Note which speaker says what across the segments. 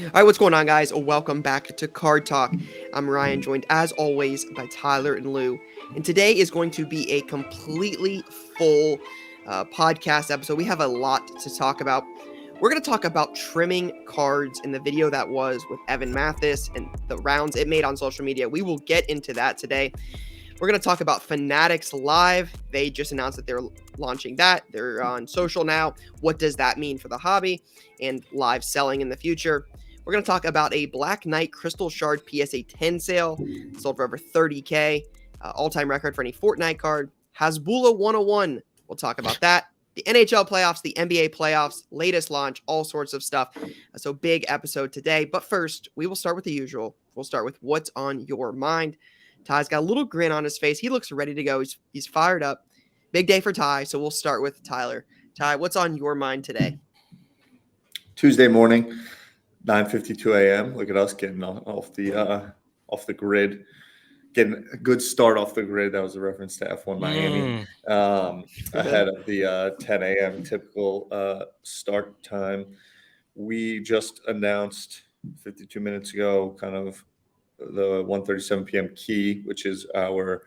Speaker 1: All right, what's going on, guys? Welcome back to Card Talk. I'm Ryan, joined as always by Tyler and Lou. And today is going to be a completely full podcast episode. We have a lot to talk about. We're going to talk about trimming cards in the video that was with Evan Mathis and the rounds it made on social media. We will get into that today. We're going to talk about Fanatics Live. They just announced that they're launching that. They're on social now. What does that mean for the hobby and live selling in the future? We're going to talk about a Black Knight Crystal Shard PSA 10 sale. Sold for over $30K. All-time record for any Fortnite card. Hasbulla 101. We'll talk about that. The NHL playoffs, the NBA playoffs, latest launch, all sorts of stuff. So big episode today. But first, we will start with the usual. We'll start with what's on your mind. Ty's got a little grin on his face. He looks ready to go. He's fired up. Big day for Ty. So we'll start with Tyler. Ty, what's on your mind today?
Speaker 2: Tuesday morning, 9:52 a.m. Look at us getting off the grid, getting a good start off the grid. That was a reference to F1 Miami. Ahead of the 10 a.m. typical start time. We just announced 52 minutes ago, kind of the 1:37 p.m. key, which is our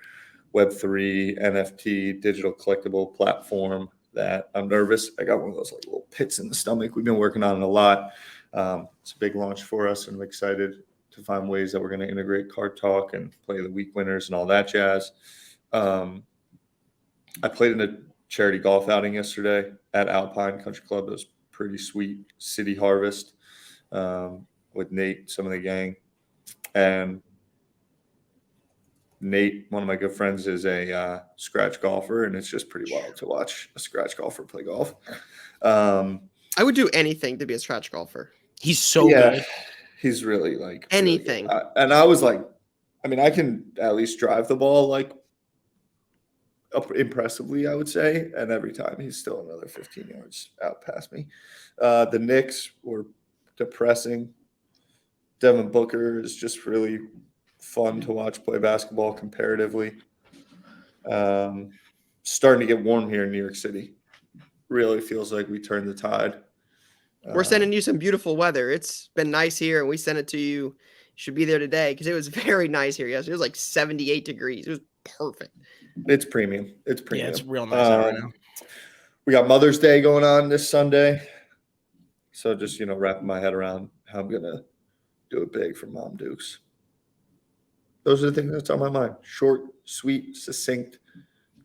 Speaker 2: Web3 NFT digital collectible platform. That I'm nervous. I got one of those like little pits in the stomach. We've been working on it a lot. It's a big launch for us, and I'm excited to find ways that we're going to integrate Card Talk and play the week winners and all that jazz. I played in a charity golf outing yesterday at Alpine Country Club. It was pretty sweet. City Harvest with Nate, some of the gang. And Nate, one of my good friends, is a scratch golfer, and it's just pretty wild to watch a scratch golfer play golf.
Speaker 1: I would do anything to be a scratch golfer.
Speaker 3: He's so good.
Speaker 2: He's really like
Speaker 1: anything.
Speaker 2: Really and I was like, I mean, I can at least drive the ball like up impressively, I would say. And every time he's still another 15 yards out past me. The Knicks were depressing. Devin Booker is just really fun to watch play basketball comparatively. Starting to get warm here in New York City. Really feels like we turned the tide.
Speaker 1: We're sending you some beautiful weather. It's been nice here, and we sent it to you. You should be there today because it was very nice here yesterday. It was like 78 degrees. It was perfect.
Speaker 2: It's premium.
Speaker 3: Yeah, it's real nice right now.
Speaker 2: We got Mother's Day going on this Sunday. So just, wrapping my head around how I'm going to do it big for Mom Dukes. Those are the things that's on my mind. Short, sweet, succinct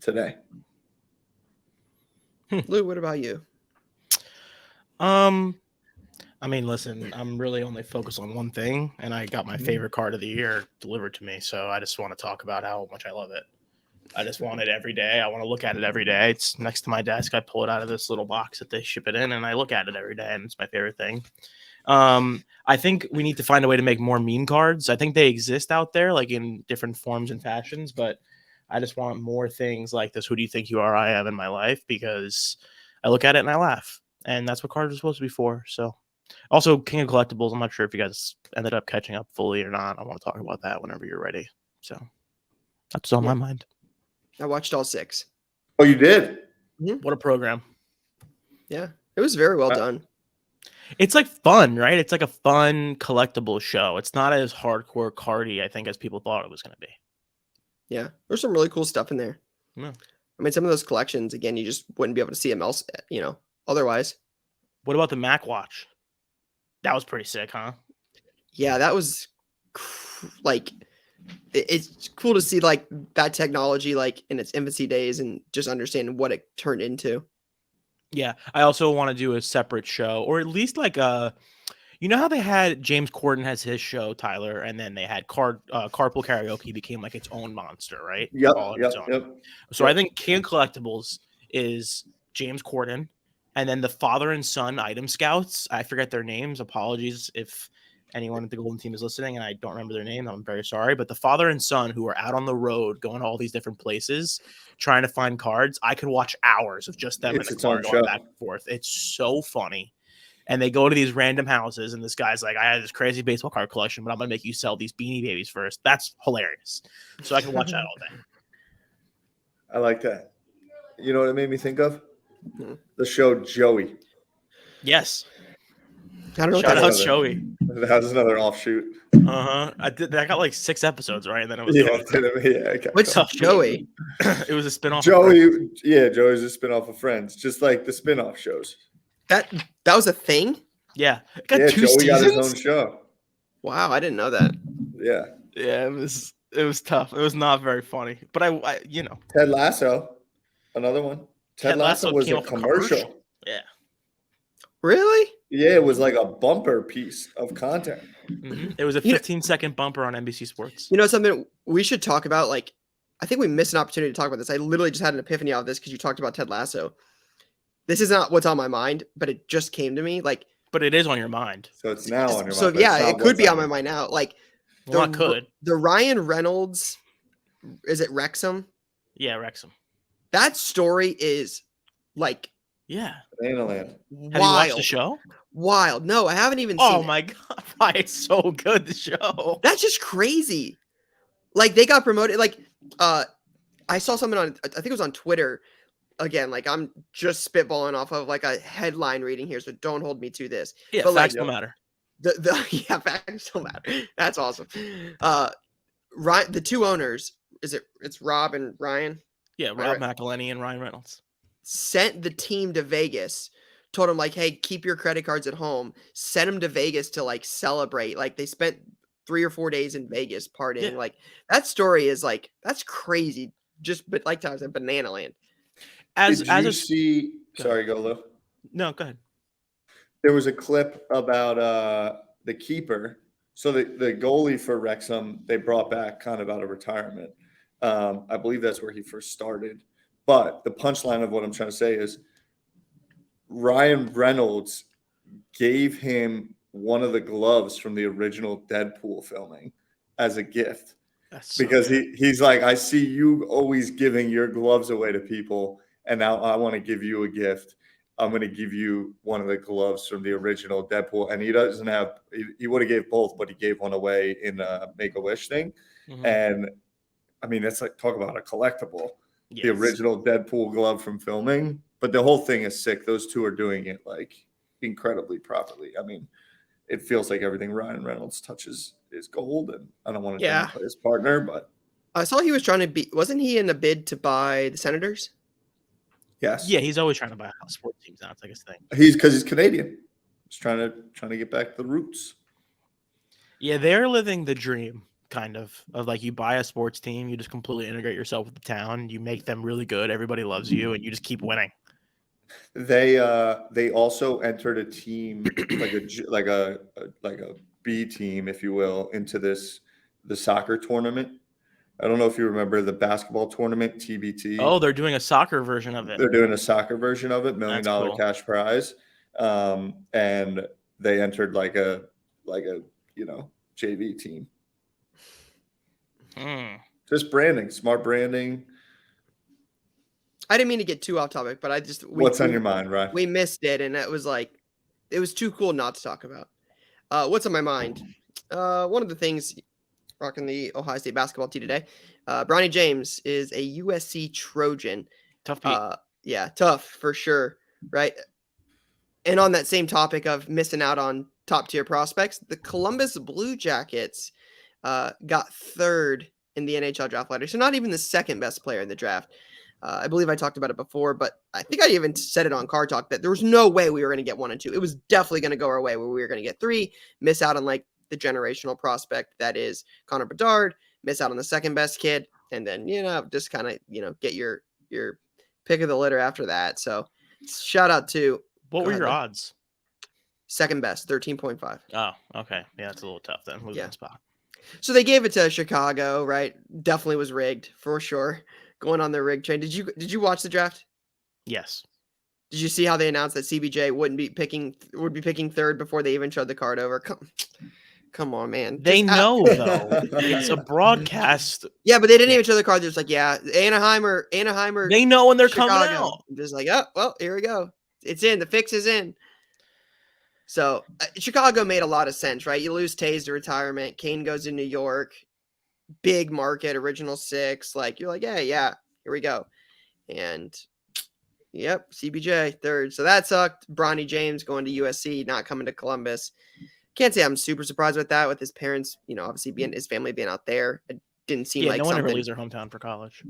Speaker 2: today.
Speaker 1: Lou, what about you?
Speaker 3: I mean, listen, I'm really only focused on one thing, and I got my favorite card of the year delivered to me. So I just want to talk about how much I love it. I just want it every day. I want to look at it every day. It's next to my desk. I pull it out of this little box that they ship it in, and I look at it every day, and it's my favorite thing. I think we need to find a way to make more meme cards. I think they exist out there, like in different forms and fashions, but I just want more things like this. Who do you think you are? I am in my life, because I look at it and I laugh, and that's what cards are supposed to be for. So also King of Collectibles. I'm not sure if you guys ended up catching up fully or not. I want to talk about that whenever you're ready. So that's on my mind.
Speaker 1: I watched all 6.
Speaker 2: Oh, you did?
Speaker 1: Mm-hmm.
Speaker 3: What a program.
Speaker 1: Yeah, it was very well done.
Speaker 3: It's like fun, right? It's like a fun collectible show. It's not as hardcore cardy, I think, as people thought it was going to be.
Speaker 1: Yeah, there's some really cool stuff in there.
Speaker 3: Yeah.
Speaker 1: I mean, some of those collections, again, you just wouldn't be able to see them else, otherwise.
Speaker 3: What about the Mac Watch? That was pretty sick, huh?
Speaker 1: Yeah, that was like, it's cool to see like that technology like in its infancy days and just understand what it turned into.
Speaker 3: Yeah, I also want to do a separate show, or at least like you know how they had James Corden has his show, Tyler, and then they had Carpool Karaoke became like its own monster, right?
Speaker 2: Yep.
Speaker 3: So I think King Collectibles is James Corden, and then the father and son item scouts. I forget their names. Apologies if anyone at the Golden Team is listening and I don't remember their name. I'm very sorry. But the father and son who are out on the road going to all these different places trying to find cards. I could watch hours of just them in a car going back and forth. It's so funny. And they go to these random houses, and this guy's like, I had this crazy baseball card collection, but I'm going to make you sell these Beanie Babies first. That's hilarious. So I can watch that all day.
Speaker 2: I like that. You know what it made me think of? The show Joey.
Speaker 3: Yes.
Speaker 1: I don't know.
Speaker 3: Shout
Speaker 1: What
Speaker 3: out
Speaker 1: that is.
Speaker 3: Joey.
Speaker 2: That was another offshoot.
Speaker 3: I got like 6 episodes, right? And then it was
Speaker 1: What's
Speaker 3: tough.
Speaker 1: Joey?
Speaker 3: It was a spinoff.
Speaker 2: Joey, Joey's a spinoff of Friends, just like the spinoff shows.
Speaker 1: That was a thing?
Speaker 3: Yeah. It got 2
Speaker 2: Joey
Speaker 3: seasons.
Speaker 2: got his own show.
Speaker 1: Wow, I didn't know that.
Speaker 2: Yeah.
Speaker 3: Yeah, it was tough. It was not very funny. But I
Speaker 2: Ted Lasso, another one. Ted Lasso was
Speaker 3: came
Speaker 2: a
Speaker 3: off
Speaker 2: commercial.
Speaker 3: Yeah.
Speaker 1: Really?
Speaker 2: Yeah, it was like a bumper piece of content.
Speaker 3: Mm-hmm. It was a 15-second bumper on NBC Sports.
Speaker 1: You know something we should talk about? Like, I think we missed an opportunity to talk about this. I literally just had an epiphany out of this because you talked about Ted Lasso. This is not what's on my mind, but it just came to me. Like,
Speaker 3: but it is on your mind.
Speaker 2: So it's now on your mind.
Speaker 1: So yeah, it could be on my mind now. Like,
Speaker 3: Could.
Speaker 1: The Ryan Reynolds, is it Wrexham?
Speaker 3: Yeah, Wrexham.
Speaker 1: That story is like,
Speaker 3: yeah,
Speaker 2: wild.
Speaker 3: Have you watched the show?
Speaker 1: Wild. No, I haven't even seen it.
Speaker 3: Oh my god, why it's so good, the show.
Speaker 1: That's just crazy. Like, they got promoted. Like, I saw something on, I think it was on Twitter. Again, like, I'm just spitballing off of like a headline reading here, so don't hold me to this.
Speaker 3: Yeah,
Speaker 1: but
Speaker 3: facts
Speaker 1: like,
Speaker 3: don't matter.
Speaker 1: Facts don't matter. That's awesome. The 2 owners, it's Rob and Ryan?
Speaker 3: Yeah, Rob McElhenney and Ryan Reynolds.
Speaker 1: Sent the team to Vegas, told them like, hey, keep your credit cards at home, sent them to Vegas to like celebrate. Like, they spent 3 or 4 days in Vegas partying.
Speaker 3: Yeah.
Speaker 1: Like, that story is like, that's crazy. But like I said, banana land.
Speaker 2: Did you see? Sorry, go Lou.
Speaker 3: No, go ahead.
Speaker 2: There was a clip about the keeper. So the goalie for Wrexham, they brought back kind of out of retirement. I believe that's where he first started. But the punchline of what I'm trying to say is Ryan Reynolds gave him one of the gloves from the original Deadpool filming as a gift. Because he's like, I see you always giving your gloves away to people, and now I want to give you a gift. I'm going to give you one of the gloves from the original Deadpool. And he doesn't have – he would have gave both, but he gave one away in a Make-A-Wish thing. Mm-hmm. And, I mean, that's like – talk about a collectible. Yes. The original Deadpool glove from filming. But the whole thing is sick. Those two are doing it, like, incredibly properly. I mean, it feels like everything Ryan Reynolds touches is gold. And I don't want to downplay his partner, but –
Speaker 1: I saw he was trying to be – wasn't he in a bid to buy the Senators?
Speaker 2: Yes.
Speaker 3: Yeah, he's always trying to buy sports teams now. It's like his thing.
Speaker 2: Because he's Canadian. He's trying to get back to the roots.
Speaker 3: Yeah, they're living the dream, kind of like you buy a sports team, you just completely integrate yourself with the town, you make them really good, everybody loves you, and you just keep winning.
Speaker 2: They also entered a team like a B team, if you will, into the soccer tournament. I don't know if you remember the basketball tournament, TBT.
Speaker 3: Oh, they're doing a soccer version of it.
Speaker 2: They're doing a soccer version of it, $1 million
Speaker 3: cool.
Speaker 2: Cash prize. And they entered like a JV team. Just branding, smart branding.
Speaker 1: I didn't mean to get too off topic, but
Speaker 2: what's on your mind, right?
Speaker 1: We missed it, and it was too cool not to talk about. What's on my mind? One of the things rocking the Ohio State basketball tee today. Bronny James is a USC Trojan.
Speaker 3: Tough beat.
Speaker 1: Yeah, tough for sure, right? And on that same topic of missing out on top-tier prospects, the Columbus Blue Jackets got 3rd in the NHL draft lottery, so not even the second best player in the draft. I believe I talked about it before, but I think I even said it on Car Talk that there was no way we were going to get 1 and 2. It was definitely going to go our way where we were going to get 3, miss out on like the generational prospect that is Connor Bedard, miss out on the second best kid, and then, just kind of, get your pick of the litter after that. So shout out to
Speaker 3: what were your odds?
Speaker 1: Second best, 13.5.
Speaker 3: Oh, okay. Yeah, it's a little tough then. Losing spot.
Speaker 1: So they gave it to Chicago, right? Definitely was rigged for sure. Going on their rig train. Did you watch the draft?
Speaker 3: Yes.
Speaker 1: Did you see how they announced that CBJ would be picking 3rd before they even showed the card over? Come on, man.
Speaker 3: They know though. It's a broadcast.
Speaker 1: Yeah, but they didn't even show the card. They're just like, Anaheim.
Speaker 3: They know when they're
Speaker 1: Chicago.
Speaker 3: coming out.
Speaker 1: I'm just like, oh, well, here we go. It's in. The fix is in. So Chicago made a lot of sense, right? You lose Taze to retirement. Kane goes to New York. Big market, original 6. Like, you're like, yeah, here we go. And, Yep, CBJ third. So that sucked. Bronny James going to USC, not coming to Columbus. Can't say I'm super surprised with that. With his parents, obviously being his family being out there, it didn't seem like
Speaker 3: no one ever
Speaker 1: something.
Speaker 3: leaves their hometown for college.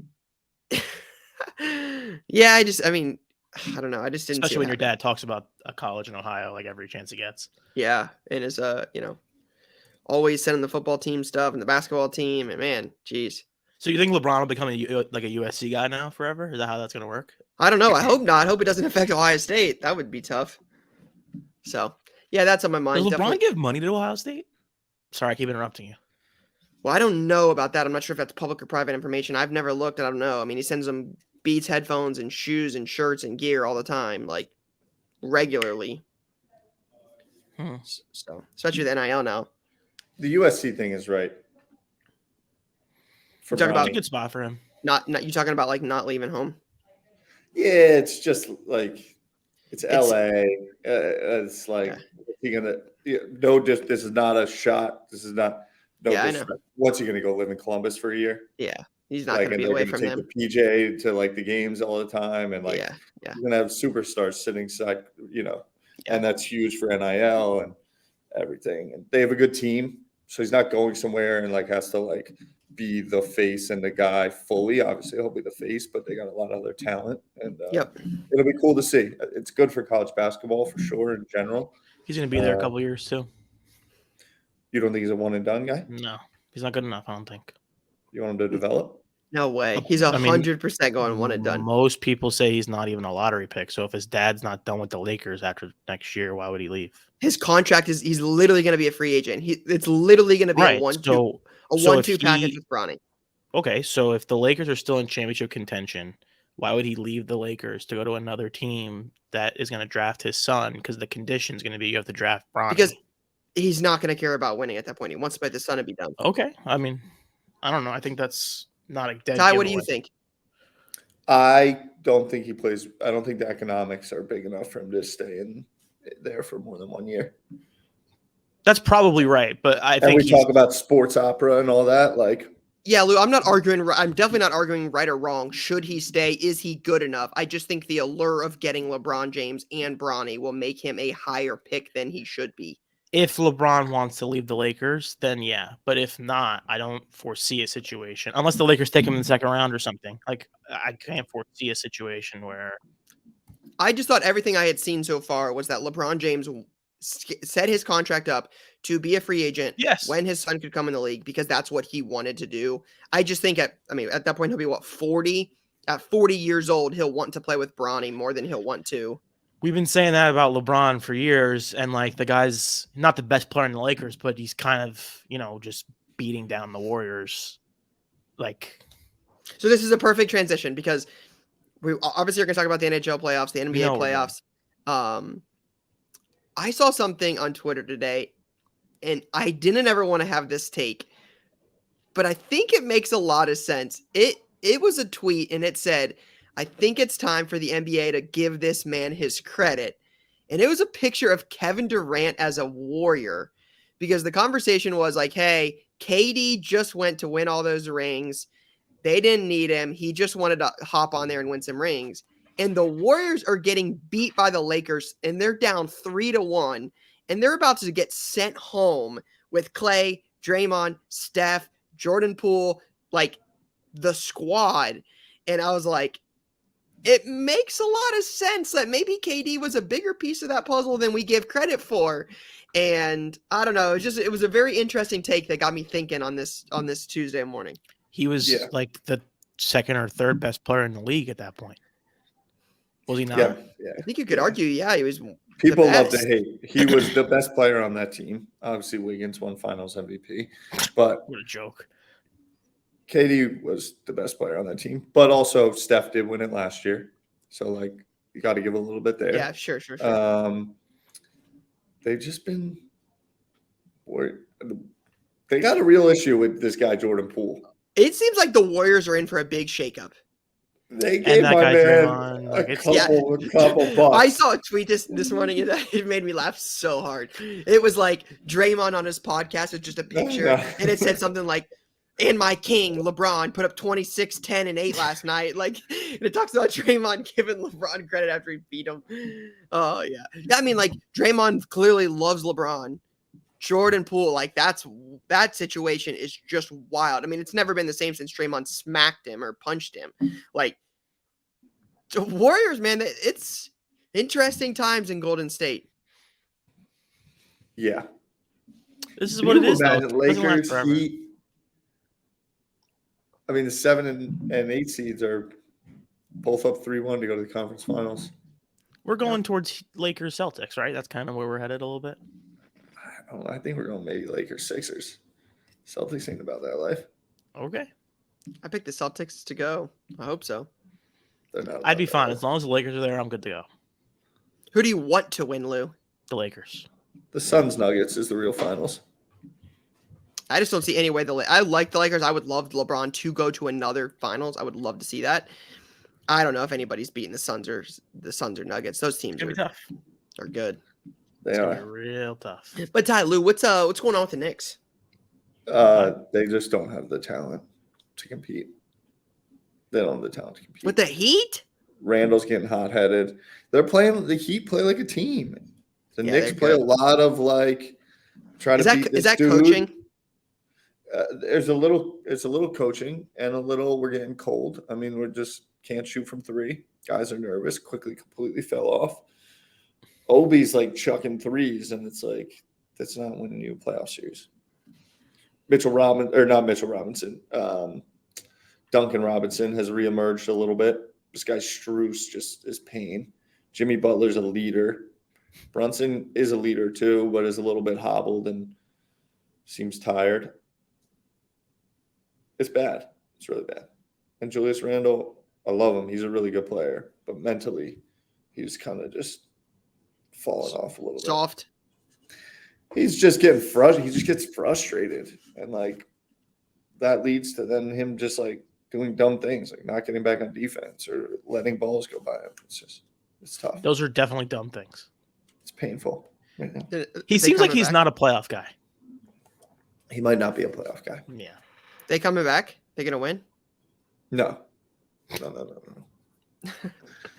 Speaker 1: Yeah, I don't know. I just didn't.
Speaker 3: Especially when your dad talks about a college in Ohio, like every chance he gets.
Speaker 1: Yeah, and is always sending the football team stuff and the basketball team, and man, geez.
Speaker 3: So you think LeBron will become a USC guy now forever? Is that how that's going to work?
Speaker 1: I don't know. I hope not. I hope it doesn't affect Ohio State. That would be tough. So yeah, that's on my mind.
Speaker 3: Does LeBron give money to Ohio State? Sorry, I keep interrupting you.
Speaker 1: Well, I don't know about that. I'm not sure if that's public or private information. I've never looked. I don't know. I mean, he sends them Beats headphones and shoes and shirts and gear all the time, like regularly. So, especially with NIL now.
Speaker 2: The USC thing is right.
Speaker 1: You're talking about
Speaker 3: a good spot for him.
Speaker 1: Not you talking about like not leaving home.
Speaker 2: Yeah, it's just like it's LA. It's like you're gonna this is not a shot. This is not
Speaker 1: I know.
Speaker 2: What's he gonna go live in Columbus for a year?
Speaker 1: Yeah, he's not gonna be away from them.
Speaker 2: The PJ to like the games all the time, and like you're gonna have superstars sitting side, and that's huge for NIL and everything. And they have a good team, so he's not going somewhere and like has to like be the face and the guy fully. Obviously, he'll be the face, but they got a lot of other talent, and it'll be cool to see. It's good for college basketball for sure in general.
Speaker 3: He's going to be there a couple years too.
Speaker 2: You don't think he's a one and done guy?
Speaker 3: No, he's not good enough. I don't think.
Speaker 2: You want him to develop?
Speaker 1: No way. He's 100% going one and done.
Speaker 3: Most people say he's not even a lottery pick. So if his dad's not done with the Lakers after next year, why would he leave?
Speaker 1: His contract he's literally going to be a free agent. It's literally going to be a 1-2 package with Bronny.
Speaker 3: Okay, so if the Lakers are still in championship contention, why would he leave the Lakers to go to another team that is going to draft his son? Because the condition is going to be you have to draft Bronny.
Speaker 1: Because he's not going to care about winning at that point. He wants to play the son and be done.
Speaker 3: Okay, I mean, I don't know. I think that's not a dead
Speaker 1: Ty, what do you think?
Speaker 2: I don't think he plays. I don't think the economics are big enough for him to stay in there for more than 1 year.
Speaker 3: That's probably right, but I think
Speaker 2: we talk about sports opera and all that. Like,
Speaker 1: yeah, Lou, I'm definitely not arguing right or wrong. Should he stay? Is he good enough? I just think the allure of getting LeBron James and Bronny will make him a higher pick than he should be.
Speaker 3: If LeBron wants to leave the Lakers, then yeah. But if not, I don't foresee a situation. Unless the Lakers take him in the second round or something. Like, I can't foresee a situation where...
Speaker 1: I just thought everything I had seen so far was that LeBron James set his contract up to be a free agent when his son could come in the league because that's what he wanted to do. I just think at that point, he'll be 40? At 40 years old, he'll want to play with Bronny more than he'll want to.
Speaker 3: We've been saying that about LeBron for years, and like the guy's not the best player in the Lakers, but he's kind of, just beating down the Warriors. Like,
Speaker 1: so this is a perfect transition because we obviously are going to talk about the NHL playoffs, the NBA playoffs. I saw something on Twitter today, and I didn't ever want to have this take, but I think it makes a lot of sense. It was a tweet, and it said, I think it's time for the NBA to give this man his credit. And it was a picture of Kevin Durant as a Warrior because the conversation was like, hey, KD just went to win all those rings. They didn't need him. He just wanted to hop on there and win some rings. And the Warriors are getting beat by the Lakers, and they're down 3-1. And they're about to get sent home with Clay, Draymond, Steph, Jordan Poole, like the squad. And I was like, it makes a lot of sense that maybe KD was a bigger piece of that puzzle than we give credit for. And I don't know. It was a very interesting take that got me thinking on this Tuesday morning.
Speaker 3: He was like the second or third best player in the league at that point. Was he not?
Speaker 2: Yeah.
Speaker 1: I think you could argue, he was.
Speaker 2: People love to hate. He was the best player on that team. Obviously, Wiggins won Finals MVP. But
Speaker 3: what a joke.
Speaker 2: KD was the best player on that team, but also Steph did win it last year. So, like, you got to give a little bit there.
Speaker 1: Yeah, sure.
Speaker 2: They've just been – they got a real issue with this guy, Jordan Poole.
Speaker 1: It seems like the Warriors are in for a big shakeup.
Speaker 2: They gave my man a couple bucks.
Speaker 1: I saw a tweet this morning, and it made me laugh so hard. It was like Draymond on his podcast with just a picture, and it said something like, And my king, LeBron, put up 26, 10, and 8 last night. Like, and it talks about Draymond giving LeBron credit after he beat him. Oh, yeah. I mean, like, Draymond clearly loves LeBron. Jordan Poole, like, that situation is just wild. I mean, it's never been the same since Draymond smacked him or punched him. Like, the Warriors, man, it's interesting times in Golden State.
Speaker 2: Yeah.
Speaker 3: This is what it is, though. It doesn't last
Speaker 2: Lakers,
Speaker 3: forever.
Speaker 2: Heat. I mean, the 7 and 8 seeds are both up 3-1 to go to the conference finals.
Speaker 3: We're going towards Lakers Celtics, right? That's kind of where we're headed a little bit.
Speaker 2: I think we're going maybe Lakers Sixers. Celtics ain't about that life.
Speaker 3: Okay.
Speaker 1: I picked the Celtics to go. I hope so.
Speaker 2: They're not.
Speaker 3: I'd be
Speaker 2: about that
Speaker 3: fine.
Speaker 2: life.
Speaker 3: As long as the Lakers are there, I'm good to go.
Speaker 1: Who do you want to win, Lou?
Speaker 3: The Lakers.
Speaker 2: The Suns Nuggets is the real finals.
Speaker 1: I just don't see any way I like the Lakers. I would love LeBron to go to another finals. I would love to see that. I don't know if anybody's beating the Suns or Nuggets. Those teams
Speaker 3: It's gonna be tough.
Speaker 1: are good.
Speaker 2: They
Speaker 3: It's gonna
Speaker 2: are.
Speaker 3: be real tough.
Speaker 1: But Ty, Lou, what's going on with the Knicks?
Speaker 2: They just don't have the talent to compete. They don't have the talent to compete.
Speaker 1: With the Heat?
Speaker 2: Randall's getting hot-headed. They're playing. The Heat play like a team. The
Speaker 1: Yeah,
Speaker 2: Knicks
Speaker 1: they're
Speaker 2: play a
Speaker 1: good.
Speaker 2: lot of like try to beat this
Speaker 1: Is that
Speaker 2: dude.
Speaker 1: coaching?
Speaker 2: It's a little coaching and a little we're getting cold. I mean, we just can't shoot from 3. Guys are nervous. Completely fell off. Obi's like chucking threes, and it's like that's not winning you a playoff series. Duncan Robinson has reemerged a little bit. This guy Strus just is pain. Jimmy Butler's a leader. Brunson is a leader too, but is a little bit hobbled and seems tired. It's bad. It's really bad. And Julius Randle, I love him. He's a really good player, but mentally, he's kind of just falling off a little bit.
Speaker 1: Soft.
Speaker 2: He's just getting frustrated. He just gets frustrated, and like that leads to then him just like doing dumb things, like not getting back on defense or letting balls go by him. It's tough.
Speaker 3: Those are definitely dumb things.
Speaker 2: It's painful right now.
Speaker 3: He seems like he's not a playoff guy.
Speaker 2: He might not be a playoff guy.
Speaker 3: Yeah.
Speaker 1: They coming back? They gonna win?
Speaker 2: No.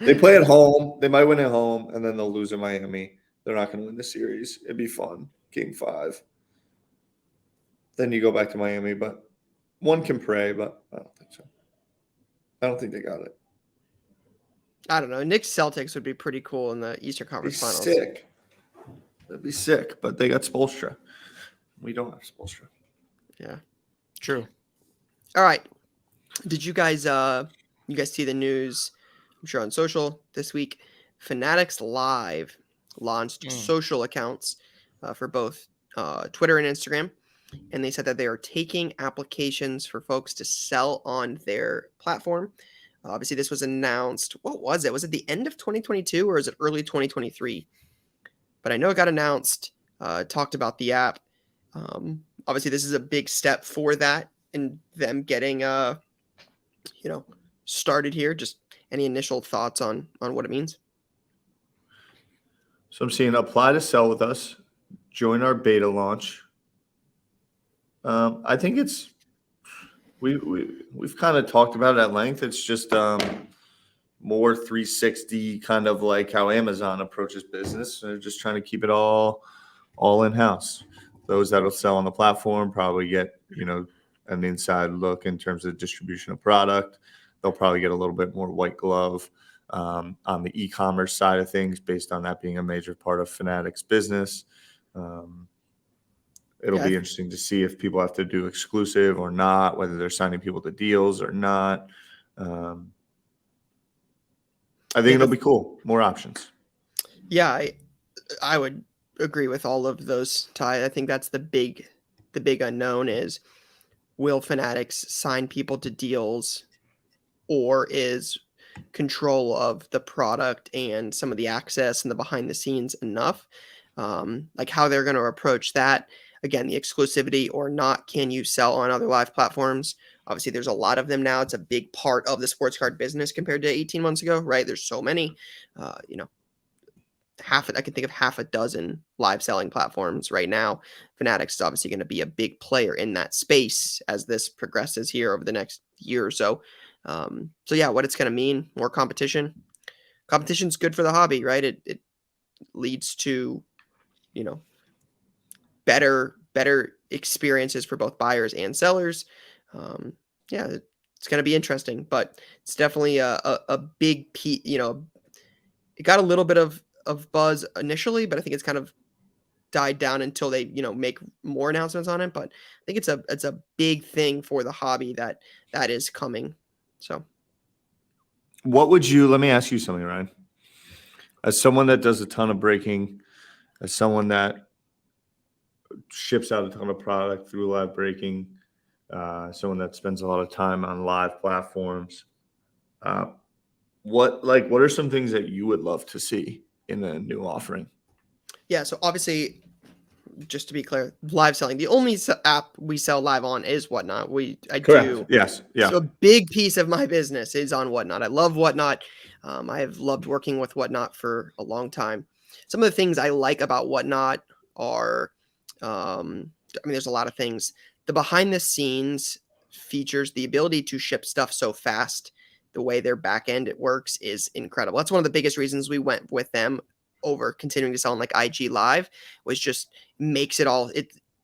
Speaker 2: They play at home. They might win at home, and then they'll lose in Miami. They're not going to win the series. It'd be fun. Game 5. Then you go back to Miami, but one can pray, but I don't think so. I don't think they got it.
Speaker 1: I don't know. Knicks Celtics would be pretty cool in the Eastern
Speaker 2: That'd be
Speaker 1: Conference Finals.
Speaker 2: sick. That'd be sick, but they got Spoelstra. We don't have Spoelstra.
Speaker 1: Yeah.
Speaker 3: True.
Speaker 1: All right. Did you guys see the news? I'm sure on social this week. Fanatics Live launched social accounts for both Twitter and Instagram, and they said that they are taking applications for folks to sell on their platform. Obviously, this was announced. What was it? Was it the end of 2022 or is it early 2023? But I know it got announced. Talked about the app. Obviously, this is a big step for that and them getting started here. Just any initial thoughts on what it means?
Speaker 2: So I'm seeing apply to sell with us, join our beta launch. I think it's we've kind of talked about it at length. It's just more 360 kind of like how Amazon approaches business. They're just trying to keep it all in-house. Those that'll sell on the platform probably get, an inside look in terms of distribution of product. They'll probably get a little bit more white glove on the e-commerce side of things based on that being a major part of Fanatics business. It'll be interesting to see if people have to do exclusive or not, whether they're signing people to deals or not. I think it'll be cool. More options.
Speaker 1: Yeah, I would agree with all of those, Ty. I think that's the big unknown is, will Fanatics sign people to deals, or is control of the product and some of the access and the behind the scenes enough? Like how they're going to approach that. Again, the exclusivity or not. Can you sell on other live platforms? Obviously, there's a lot of them now. It's a big part of the sports card business compared to 18 months ago, right? There's so many, I can think of half a dozen live selling platforms right now. Fanatics is obviously going to be a big player in that space as this progresses here over the next year or so. So yeah, what it's going to mean, more competition. Competition's good for the hobby, right? It leads to, better experiences for both buyers and sellers. Yeah, it's going to be interesting, but it's definitely a big piece. It got a little bit of buzz initially, but I think it's kind of died down until they make more announcements on it. But I think it's a big thing for the hobby that is coming. So,
Speaker 2: let me ask you something, Ryan. As someone that does a ton of breaking, as someone that ships out a ton of product through live breaking, someone that spends a lot of time on live platforms, what are some things that you would love to see in a new offering?
Speaker 1: Yeah, so obviously, just to be clear, live selling, the only app we sell live on is Whatnot.
Speaker 2: Correct. Yes. Yeah.
Speaker 1: So a big piece of my business is on Whatnot. I love Whatnot. I have loved working with Whatnot for a long time. Some of the things I like about Whatnot are, there's a lot of things. The behind the scenes features, the ability to ship stuff so fast, the way their back end it works is incredible. That's one of the biggest reasons we went with them over continuing to sell on like IG Live, was just makes it all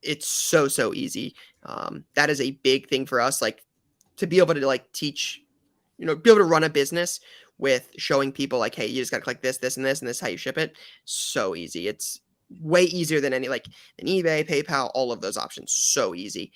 Speaker 1: it's so easy. That is a big thing for us, like to be able to like teach, be able to run a business with showing people like, hey, you just got to click this and this, and this is how you ship it. So easy. It's way easier than an eBay, PayPal, all of those options. So easy.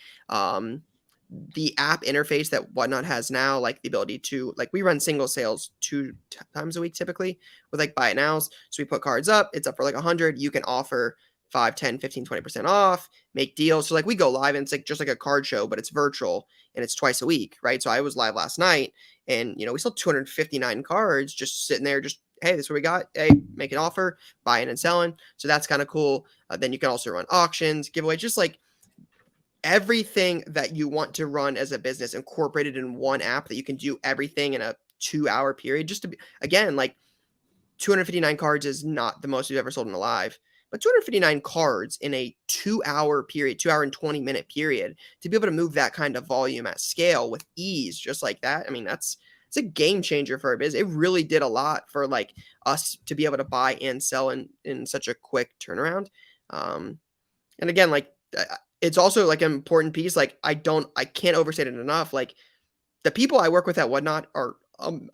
Speaker 1: The app interface that Whatnot has now, like the ability to, like, we run single sales 2 times a week typically with like buy it nows. So we put cards up, it's up for like 100. You can offer 5, 10, 15, 20% off, make deals. So like we go live and it's like just like a card show, but it's virtual and it's twice a week, right? So I was live last night and, we sold 259 cards just sitting there, just, hey, this is what we got. Hey, make an offer, buying and selling. So that's kind of cool. Then you can also run auctions, giveaways, just like everything that you want to run as a business incorporated in one app that you can do everything in a 2-hour period. Just to be, again, like 259 cards is not the most you've ever sold in a live, but 259 cards in a 2-hour period, 2 hour and 20-minute period, to be able to move that kind of volume at scale with ease, just like that. I mean, it's a game changer for our business. It really did a lot for like us to be able to buy and sell in such a quick turnaround. And again, like it's also like an important piece. Like I can't overstate it enough. Like the people I work with at Whatnot are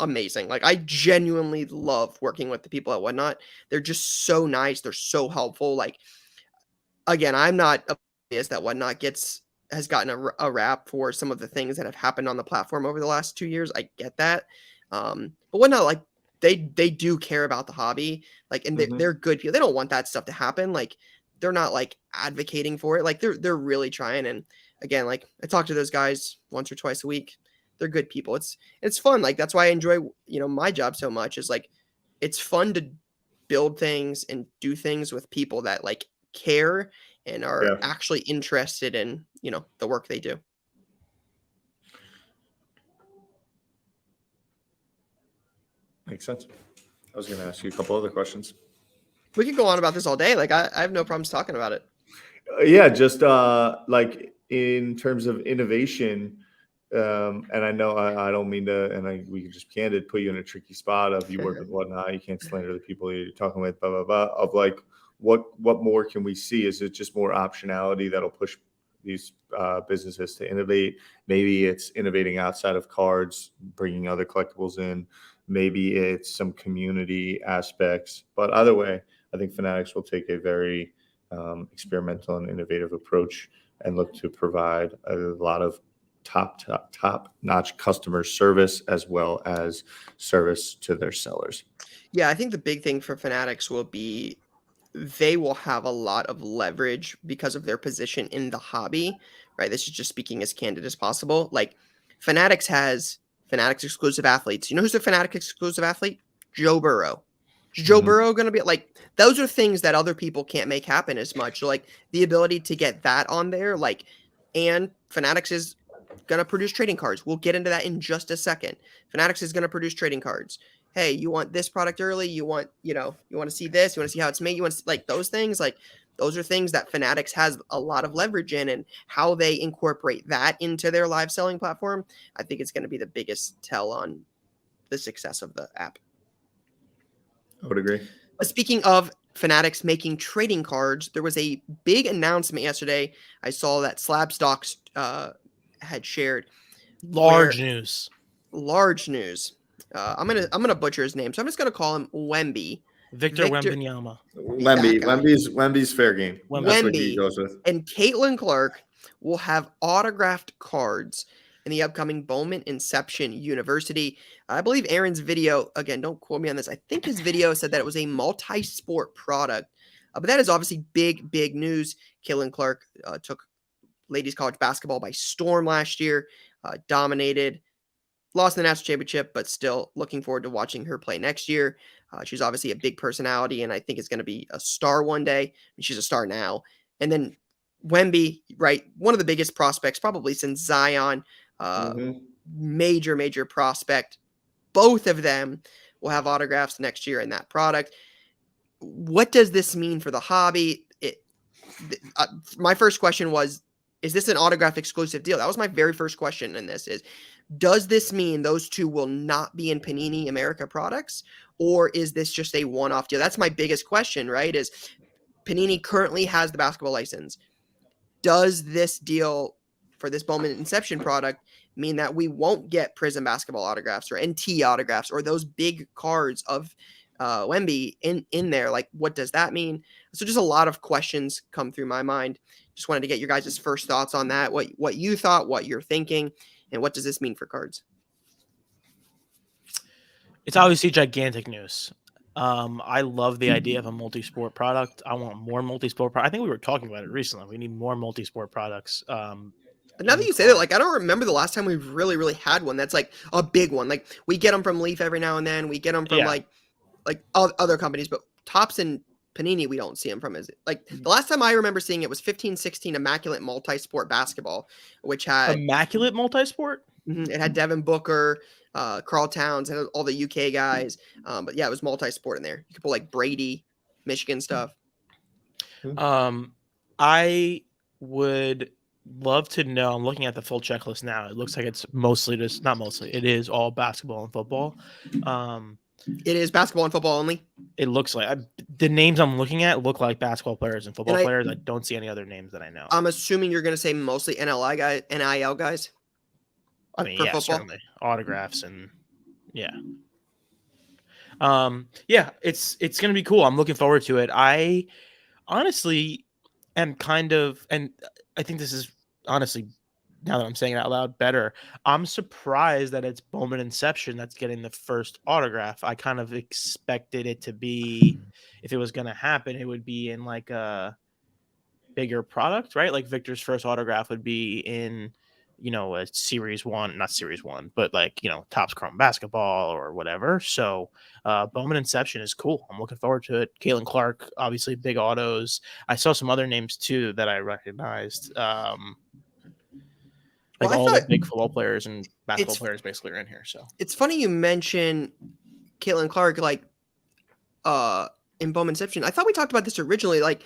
Speaker 1: amazing. Like I genuinely love working with the people at Whatnot. They're just so nice. They're so helpful. Like, again, I'm not biased that Whatnot has gotten a rap for some of the things that have happened on the platform over the last 2 years. I get that. But Whatnot, like they do care about the hobby. Like, and they're good people. They don't want that stuff to happen. Like, they're not like advocating for it. Like they're really trying. And again, like I talk to those guys once or twice a week. They're good people. It's fun. Like that's why I enjoy, my job so much, is like, it's fun to build things and do things with people that like care and are actually interested in, the work they do.
Speaker 2: Makes sense. I was going to ask you a couple other questions.
Speaker 1: We could go on about this all day. Like I have no problems talking about it.
Speaker 2: Yeah, just like in terms of innovation, and I know I don't mean to, we can just candid put you in a tricky spot of you work with Whatnot, you can't slander the people you're talking with, blah blah blah. Of like, what more can we see? Is it just more optionality that'll push these businesses to innovate? Maybe it's innovating outside of cards, bringing other collectibles in. Maybe it's some community aspects. But either way, I think Fanatics will take a very experimental and innovative approach and look to provide a lot of top-notch customer service as well as service to their sellers.
Speaker 1: Yeah, I think the big thing for Fanatics will be they will have a lot of leverage because of their position in the hobby, right? This is just speaking as candid as possible. Like Fanatics has Fanatics exclusive athletes. You know who's the Fanatics exclusive athlete? Joe Burrow. Is Joe Burrow going to be like, those are things that other people can't make happen as much. So like the ability to get that on there, like, and Fanatics is going to produce trading cards. We'll get into that in just a second. Fanatics is going to produce trading cards. hey, you want this product early? You want to see this? You want to see how it's made? You want to like those things? Like those are things that Fanatics has a lot of leverage in, and how they incorporate that into their live selling platform. I think it's going to be the biggest tell on the success of the app.
Speaker 2: I would agree.
Speaker 1: But speaking of Fanatics making trading cards, there was a big announcement yesterday. I saw that Slab Stocks had shared
Speaker 3: Large news.
Speaker 1: I'm gonna butcher his name, so I'm just gonna call him Wemby.
Speaker 3: Victor Wembanyama.
Speaker 2: Wemby's fair game. That's what he goes with.
Speaker 1: And Caitlin Clark will have autographed cards in the upcoming Bowman Inception University. I believe Aaron's video, again, don't quote me on this, I think his video said that it was a multi-sport product. But that is obviously big news. Caitlin Clark took ladies college basketball by storm last year, dominated, lost the national championship, but still looking forward to watching her play next year. She's obviously a big personality, and I think is going to be a star one day. I mean, she's a star now. And then Wemby, right, one of the biggest prospects probably since Zion, major prospect. Both of them will have autographs next year in that product. What does this mean for the hobby? My first question was, is this an autograph exclusive deal? That was my very first question in this is, does this mean those two will not be in Panini America products, or is this just a one-off deal? That's my biggest question, right? Is Panini currently has the basketball license. Does this deal for this Bowman Inception product mean that we won't get Prism basketball autographs or NT autographs or those big cards of Wemby in there? Like, what does that mean? So just a lot of questions come through my mind. Just wanted to get your guys' first thoughts on that, what you thought, what you're thinking, and what does this mean for cards?
Speaker 3: It's obviously gigantic news. I love the idea of a multi-sport product. I want more multi-sport I think we were talking about it recently. We need more multi-sport products.
Speaker 1: Now that you say that, like, I don't remember the last time we've really had one that's like a big one. Like, we get them from Leaf every now and then. We get them from like other companies, but Topps and Panini, we don't see them from. Is it like the last time I remember seeing it was 15-16 Immaculate Multi-Sport Basketball, which had
Speaker 3: Immaculate Multi-Sport.
Speaker 1: It had Devin Booker, Karl Towns, and all the UK guys. But yeah, it was multi-sport in there. You could pull like Brady, Michigan stuff.
Speaker 3: I would love to know. I'm looking at the full checklist now. It looks like it's mostly just not mostly. It is all basketball and football.
Speaker 1: It is basketball and football only.
Speaker 3: It looks like the names I'm looking at look like basketball players and football players. I don't see any other names that I know.
Speaker 1: I'm assuming you're going to say mostly NIL guys.
Speaker 3: I mean, yeah, certainly autographs and yeah. It's going to be cool. I'm looking forward to it. I honestly am and I think this is honestly, now that I'm saying it out loud, better. I'm surprised that it's Bowman Inception that's getting the first autograph. I kind of expected it to be, if it was going to happen, it would be in like a bigger product, right? Like Victor's first autograph would be in, a Series 1, not Series 1, but like, Topps Chrome Basketball or whatever. So Bowman Inception is cool. I'm looking forward to it. Caitlin Clark, obviously big autos. I saw some other names too that I recognized. All the big football players and basketball players basically are in here. So
Speaker 1: it's funny you mention Caitlin Clark, like in Bowman Inception. I thought we talked about this originally. Like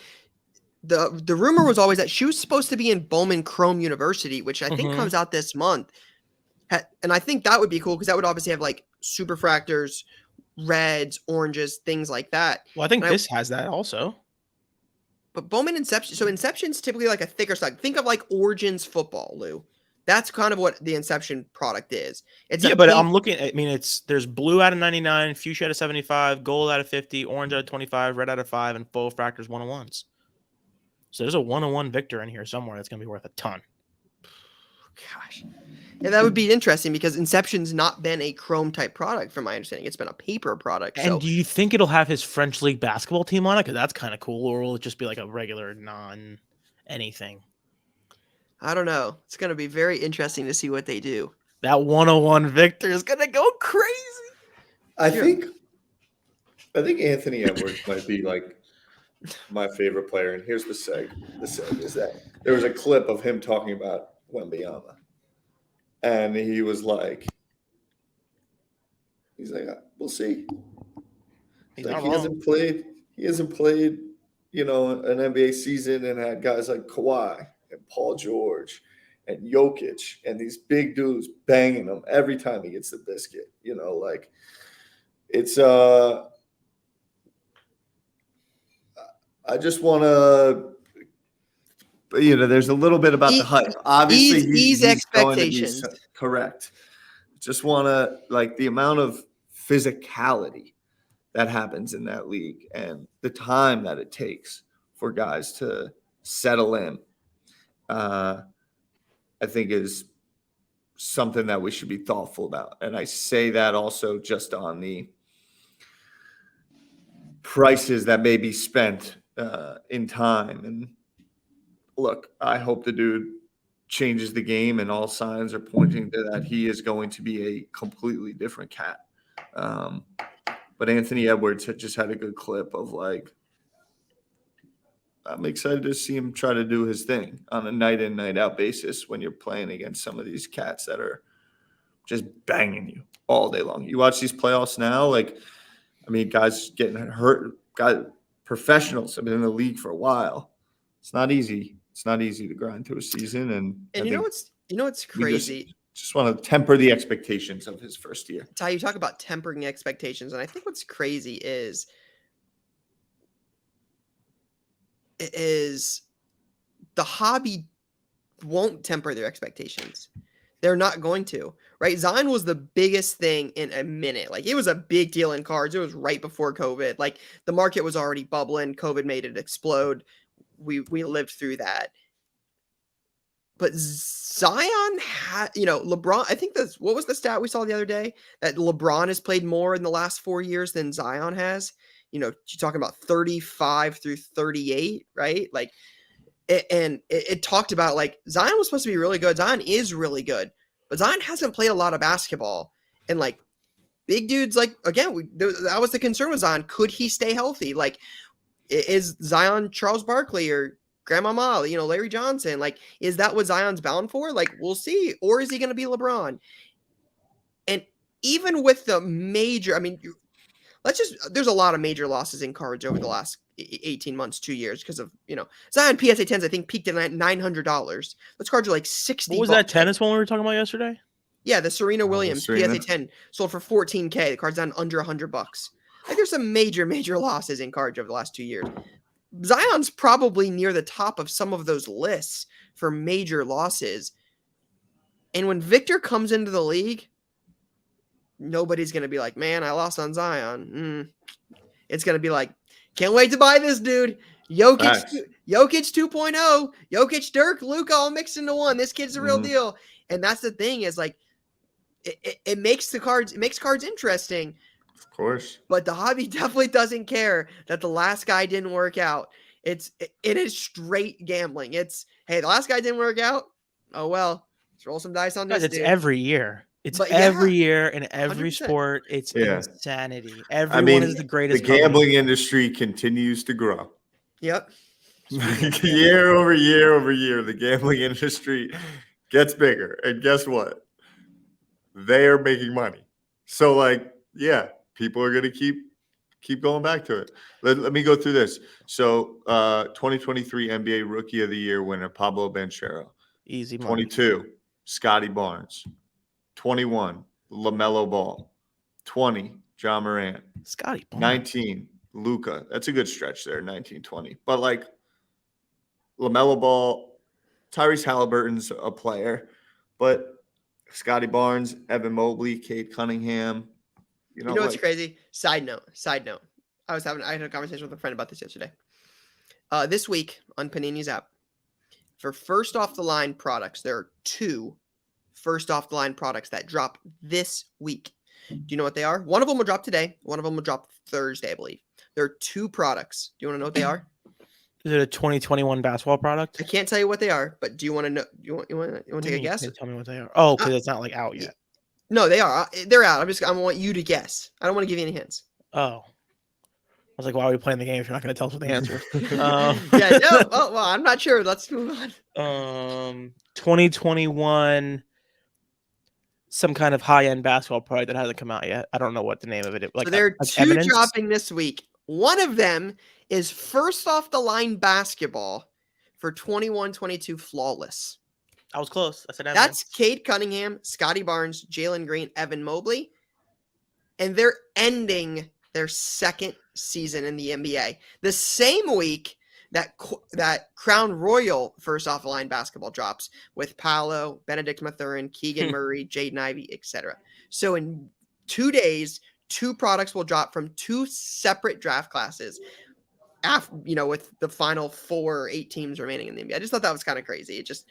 Speaker 1: the rumor was always that she was supposed to be in Bowman Chrome University, which I think comes out this month. And I think that would be cool because that would obviously have like superfractors, reds, oranges, things like that.
Speaker 3: Well, I think this has that also.
Speaker 1: But Bowman Inception, so Inception's typically like a thicker stock. Think of like Origins football, Lou. That's kind of what the Inception product is.
Speaker 3: But I'm looking. I mean, there's blue out of 99, fuchsia out of 75, gold out of 50, orange out of 25, red out of 5, and full fractors 101s. So there's a 101 Victor in here somewhere that's going to be worth a ton.
Speaker 1: Gosh. Yeah, that would be interesting because Inception's not been a chrome type product from my understanding. It's been a paper product.
Speaker 3: And do you think it'll have his French League basketball team on it? Because that's kind of cool. Or will it just be like a regular non-anything?
Speaker 1: I don't know. It's going to be very interesting to see what they do.
Speaker 3: That 101 Victor is going to go crazy.
Speaker 2: I think Anthony Edwards might be like my favorite player. And here's the seg. The seg is that there was a clip of him talking about Wembanyama. And he was like, He's like, we'll see.
Speaker 3: He's
Speaker 2: Like
Speaker 3: not
Speaker 2: he
Speaker 3: wrong.
Speaker 2: hasn't played. He hasn't played, an NBA season and had guys like Kawhi and Paul George and Jokic and these big dudes banging him every time he gets the biscuit. Like it's I just want to. There's a little bit about the hype. Obviously, he's going to be correct. Just want to the amount of physicality that happens in that league and the time that it takes for guys to settle in. I think is something that we should be thoughtful about, and I say that also just on the prices that may be spent in time. And look, I hope the dude changes the game, and all signs are pointing to that he is going to be a completely different cat. But Anthony Edwards just had a good clip of I'm excited to see him try to do his thing on a night in, night out basis when you're playing against some of these cats that are just banging you all day long. You watch these playoffs now, guys getting hurt, professionals have been in the league for a while. It's not easy. It's not easy to grind through a season. And
Speaker 1: you know what's crazy?
Speaker 2: Just want to temper the expectations of his first year.
Speaker 1: Ty, you talk about tempering expectations, and I think what's crazy is the hobby won't temper their expectations. They're not going to, right? Zion was the biggest thing in a minute. It was a big deal in cards. It was right before COVID. The market was already bubbling. COVID made it explode. We lived through that. But Zion had, LeBron, I think what was the stat we saw the other day? That LeBron has played more in the last 4 years than Zion has. You're talking about 35 through 38, right? It talked about Zion was supposed to be really good. Zion is really good, but Zion hasn't played a lot of basketball. And big dudes, again, that was the concern with Zion. Could he stay healthy? Is Zion Charles Barkley or Grandmama, Larry Johnson? Is that what Zion's bound for? We'll see. Or is he going to be LeBron? And even with the major, there's a lot of major losses in cards over the last 18 months, 2 years because of, Zion PSA 10s, I think peaked at $900. Those cards are $60.
Speaker 3: What was that tennis one we were talking about yesterday?
Speaker 1: Yeah, the Serena Williams PSA 10 sold for $14K. The card's down under $100. There's some major losses in cards over the last 2 years. Zion's probably near the top of some of those lists for major losses. And when Victor comes into the league, nobody's going to be like, man, I lost on Zion. It's going to be like, can't wait to buy this dude. Jokic 2.0, Jokic, Dirk, Luka all mixed into one. This kid's the real deal. And that's the thing is it makes cards interesting.
Speaker 2: Of course.
Speaker 1: But the hobby definitely doesn't care that the last guy didn't work out. It is straight gambling. It's, hey, the last guy didn't work out. Oh, well, let's roll some dice on this.
Speaker 3: It's every year. It's every year in every 100%. Sport. It's insanity. Everyone is the greatest.
Speaker 2: The gambling industry continues to grow.
Speaker 1: Yep.
Speaker 2: Year over year over year, the gambling industry gets bigger. And guess what? They are making money. So, people are going to keep going back to it. Let me go through this. So, 2023 NBA Rookie of the Year winner, Pablo Banchero.
Speaker 3: Easy money.
Speaker 2: 22, Scotty Barnes. 21, LaMelo Ball. 20, John Morant.
Speaker 3: Scotty Barnes.
Speaker 2: 19, Luka. That's a good stretch there, 19, 20. But, LaMelo Ball, Tyrese Halliburton's a player. But Scotty Barnes, Evan Mobley, Cade Cunningham. You know
Speaker 1: what's crazy? Side note. I had a conversation with a friend about this yesterday. This week on Panini's app, for first off the line products, there are 2 first off the line products that drop this week. Do you know what they are? One of them will drop today. One of them will drop Thursday, I believe. There are 2 products. Do you want to know what they are?
Speaker 3: Is it a 2021 basketball product?
Speaker 1: I can't tell you what they are, but do you want to know? You want to take a guess?
Speaker 3: Tell me what they are. Oh, because it's not out yet.
Speaker 1: No, they are. They're out. I want you to guess. I don't want to give you any hints.
Speaker 3: Oh. I was like, why are we playing the game if you're not going to tell us what the answer is?
Speaker 1: Yeah, no. Oh, well, I'm not sure. Let's move on.
Speaker 3: 2021 some kind of high-end basketball product that hasn't come out yet. I don't know what the name of it is.
Speaker 1: So there are
Speaker 3: like
Speaker 1: two
Speaker 3: Eminence?
Speaker 1: dropping this week. One of them is first off the line basketball for 21-22 Flawless.
Speaker 3: I was close. I said Eminence.
Speaker 1: That's Cade Cunningham, Scotty Barnes, Jalen Green, Evan Mobley. And they're ending their second season in the NBA. The same week that Crown Royal first off the line basketball drops with Paolo, Benedict Mathurin, Keegan Murray, Jaden Ivey, etc. So in 2 days, 2 products will drop from 2 separate draft classes. With the final 4 or 8 teams remaining in the NBA. I just thought that was kind of crazy. It just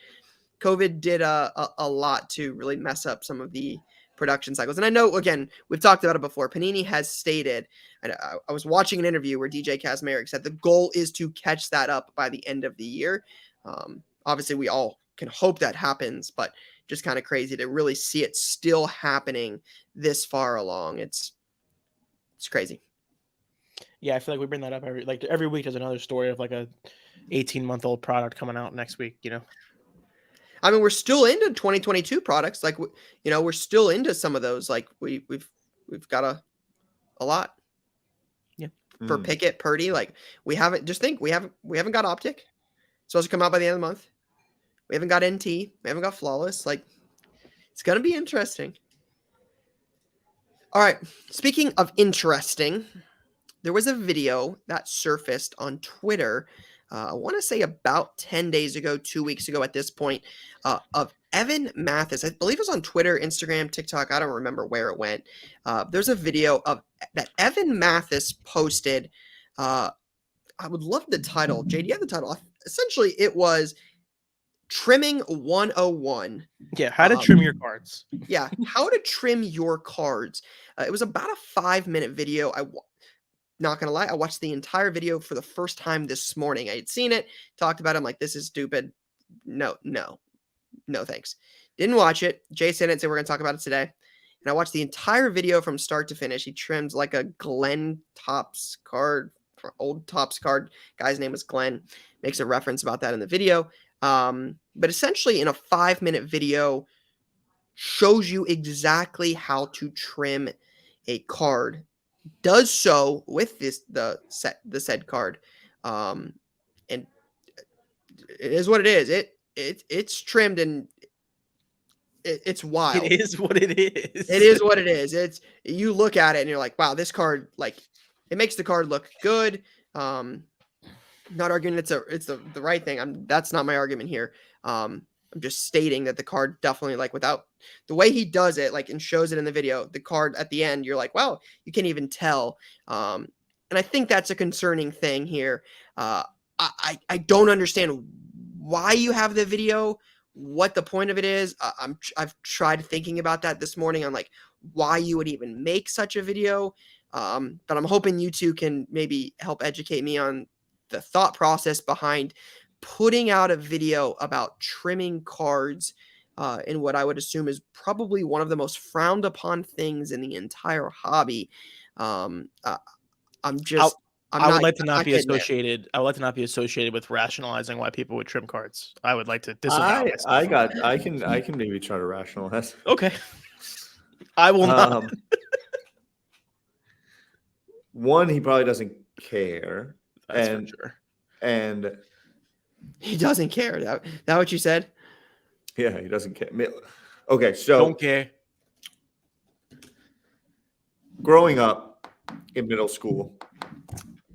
Speaker 1: COVID did a lot to really mess up some of the production cycles. And I know, again, we've talked about it before. Panini has stated, I was watching an interview where DJ Kazmarek said the goal is to catch that up by the end of the year. Obviously, we all can hope that happens, but just kind of crazy to really see it still happening this far along. It's crazy.
Speaker 3: Yeah, I feel like we bring that up every week. There's another story of like a 18-month-old product coming out next week.
Speaker 1: I mean, we're still into 2022 products. Like, we're still into some of those. Like, we've got a lot.
Speaker 3: Yeah.
Speaker 1: For Pickett, Purdy, like we haven't got Optic. It's supposed to come out by the end of the month. We haven't got NT. We haven't got Flawless. Like, it's gonna be interesting. All right. Speaking of interesting, there was a video that surfaced on Twitter. I want to say about 10 days ago, 2 weeks ago at this point, of Evan Mathis. I believe it was on Twitter, Instagram, TikTok. I don't remember where it went. There's a video that Evan Mathis posted. I would love the title. JD, you have the title. Essentially, it was Trimming 101.
Speaker 3: Yeah, how to trim your cards.
Speaker 1: Yeah, how to trim your cards. It was about a 5-minute video. Not gonna lie, I watched the entire video for the first time this morning. I had seen it, talked about it. I'm like, this is stupid. No, thanks. Didn't watch it. Jay sent it, said we're gonna talk about it today. And I watched the entire video from start to finish. He trims like a Glenn Topps card, old Topps card. Guy's name was Glenn. Makes a reference about that in the video. But essentially in a 5-minute video shows you exactly how to trim a card. Does so with the said card, and it is what it is. It's trimmed and it's wild.
Speaker 3: It is what it is.
Speaker 1: It is what it is. You look at it and you're like, wow, this card, like, it makes the card look good. Not arguing it's the right thing. That's not my argument here. I'm just stating that the card definitely, like, without the way he does it, like, and shows it in the video, the card at the end, you're like, wow, you can't even tell. And I think that's a concerning thing here. I don't understand why you have the video, what the point of it is. I've tried thinking about that this morning on, like, why you would even make such a video. But I'm hoping you two can maybe help educate me on the thought process behind putting out a video about trimming cards in what I would assume is probably one of the most frowned upon things in the entire hobby. I would like to not be associated with rationalizing why people would trim cards. I would like to disavow myself.
Speaker 2: I can maybe try to rationalize.
Speaker 3: Okay. I will not.
Speaker 2: One, he probably doesn't care.
Speaker 3: That's for sure.
Speaker 2: And
Speaker 1: he doesn't care. That what you said?
Speaker 2: Yeah, he doesn't care. Okay, so
Speaker 3: don't care.
Speaker 2: Growing up in middle school,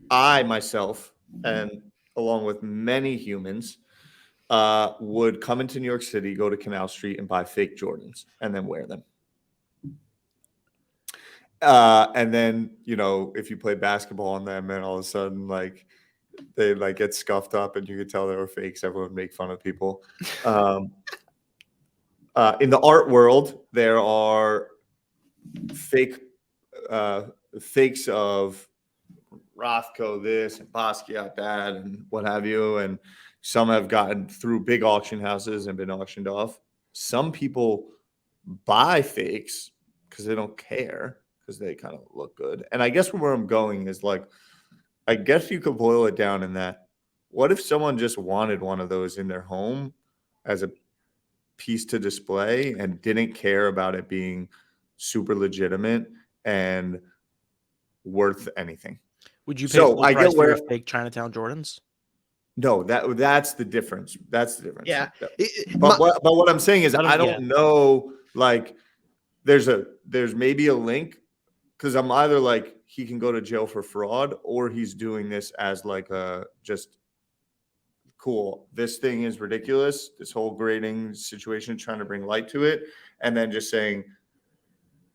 Speaker 2: I myself, and along with many humans, would come into New York City, go to Canal Street, and buy fake Jordans, and then wear them. And then, if you play basketball on them, and all of a sudden, like, they like get scuffed up, and you could tell they were fakes. Everyone would make fun of people. In the art world, there are fakes of Rothko this and Basquiat that and what have you, and some have gotten through big auction houses and been auctioned off. Some people buy fakes because they don't care, because they kind of look good. And I guess where I'm going is, like, I guess you could boil it down in that, what if someone just wanted one of those in their home as a piece to display and didn't care about it being super legitimate and worth anything.
Speaker 3: Would you pay
Speaker 2: So
Speaker 3: full
Speaker 2: I
Speaker 3: price
Speaker 2: get
Speaker 3: for your
Speaker 2: where
Speaker 3: fake Chinatown Jordans?
Speaker 2: no, that's the difference. That's the difference.
Speaker 1: Yeah.
Speaker 2: But what I'm saying is I don't
Speaker 3: yeah.
Speaker 2: know, like there's maybe a link, because I'm either like he can go to jail for fraud or he's doing this as like a just cool. This thing is ridiculous. This whole grading situation, trying to bring light to it, and then just saying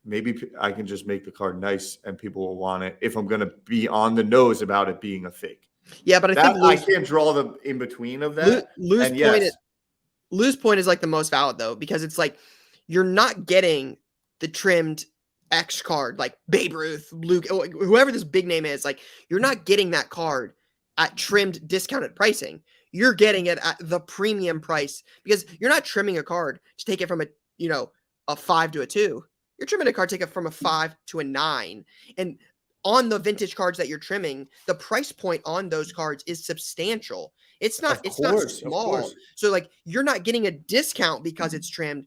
Speaker 2: maybe I can just make the card nice and people will want it if I'm going to be on the nose about it being a fake.
Speaker 1: Yeah, but I think
Speaker 2: I can't draw the in between of that.
Speaker 1: Lou's point is like the most valid though, because it's like you're not getting the trimmed X card like Babe Ruth, Luke, whoever this big name is. Like you're not getting that card at trimmed discounted pricing. You're getting it at the premium price because you're not trimming a card to take it from a 5 to a 2. You're trimming a card, take it from a 5 to a 9. And on the vintage cards that you're trimming, the price point on those cards is substantial. It's not small. So like you're not getting a discount because it's trimmed.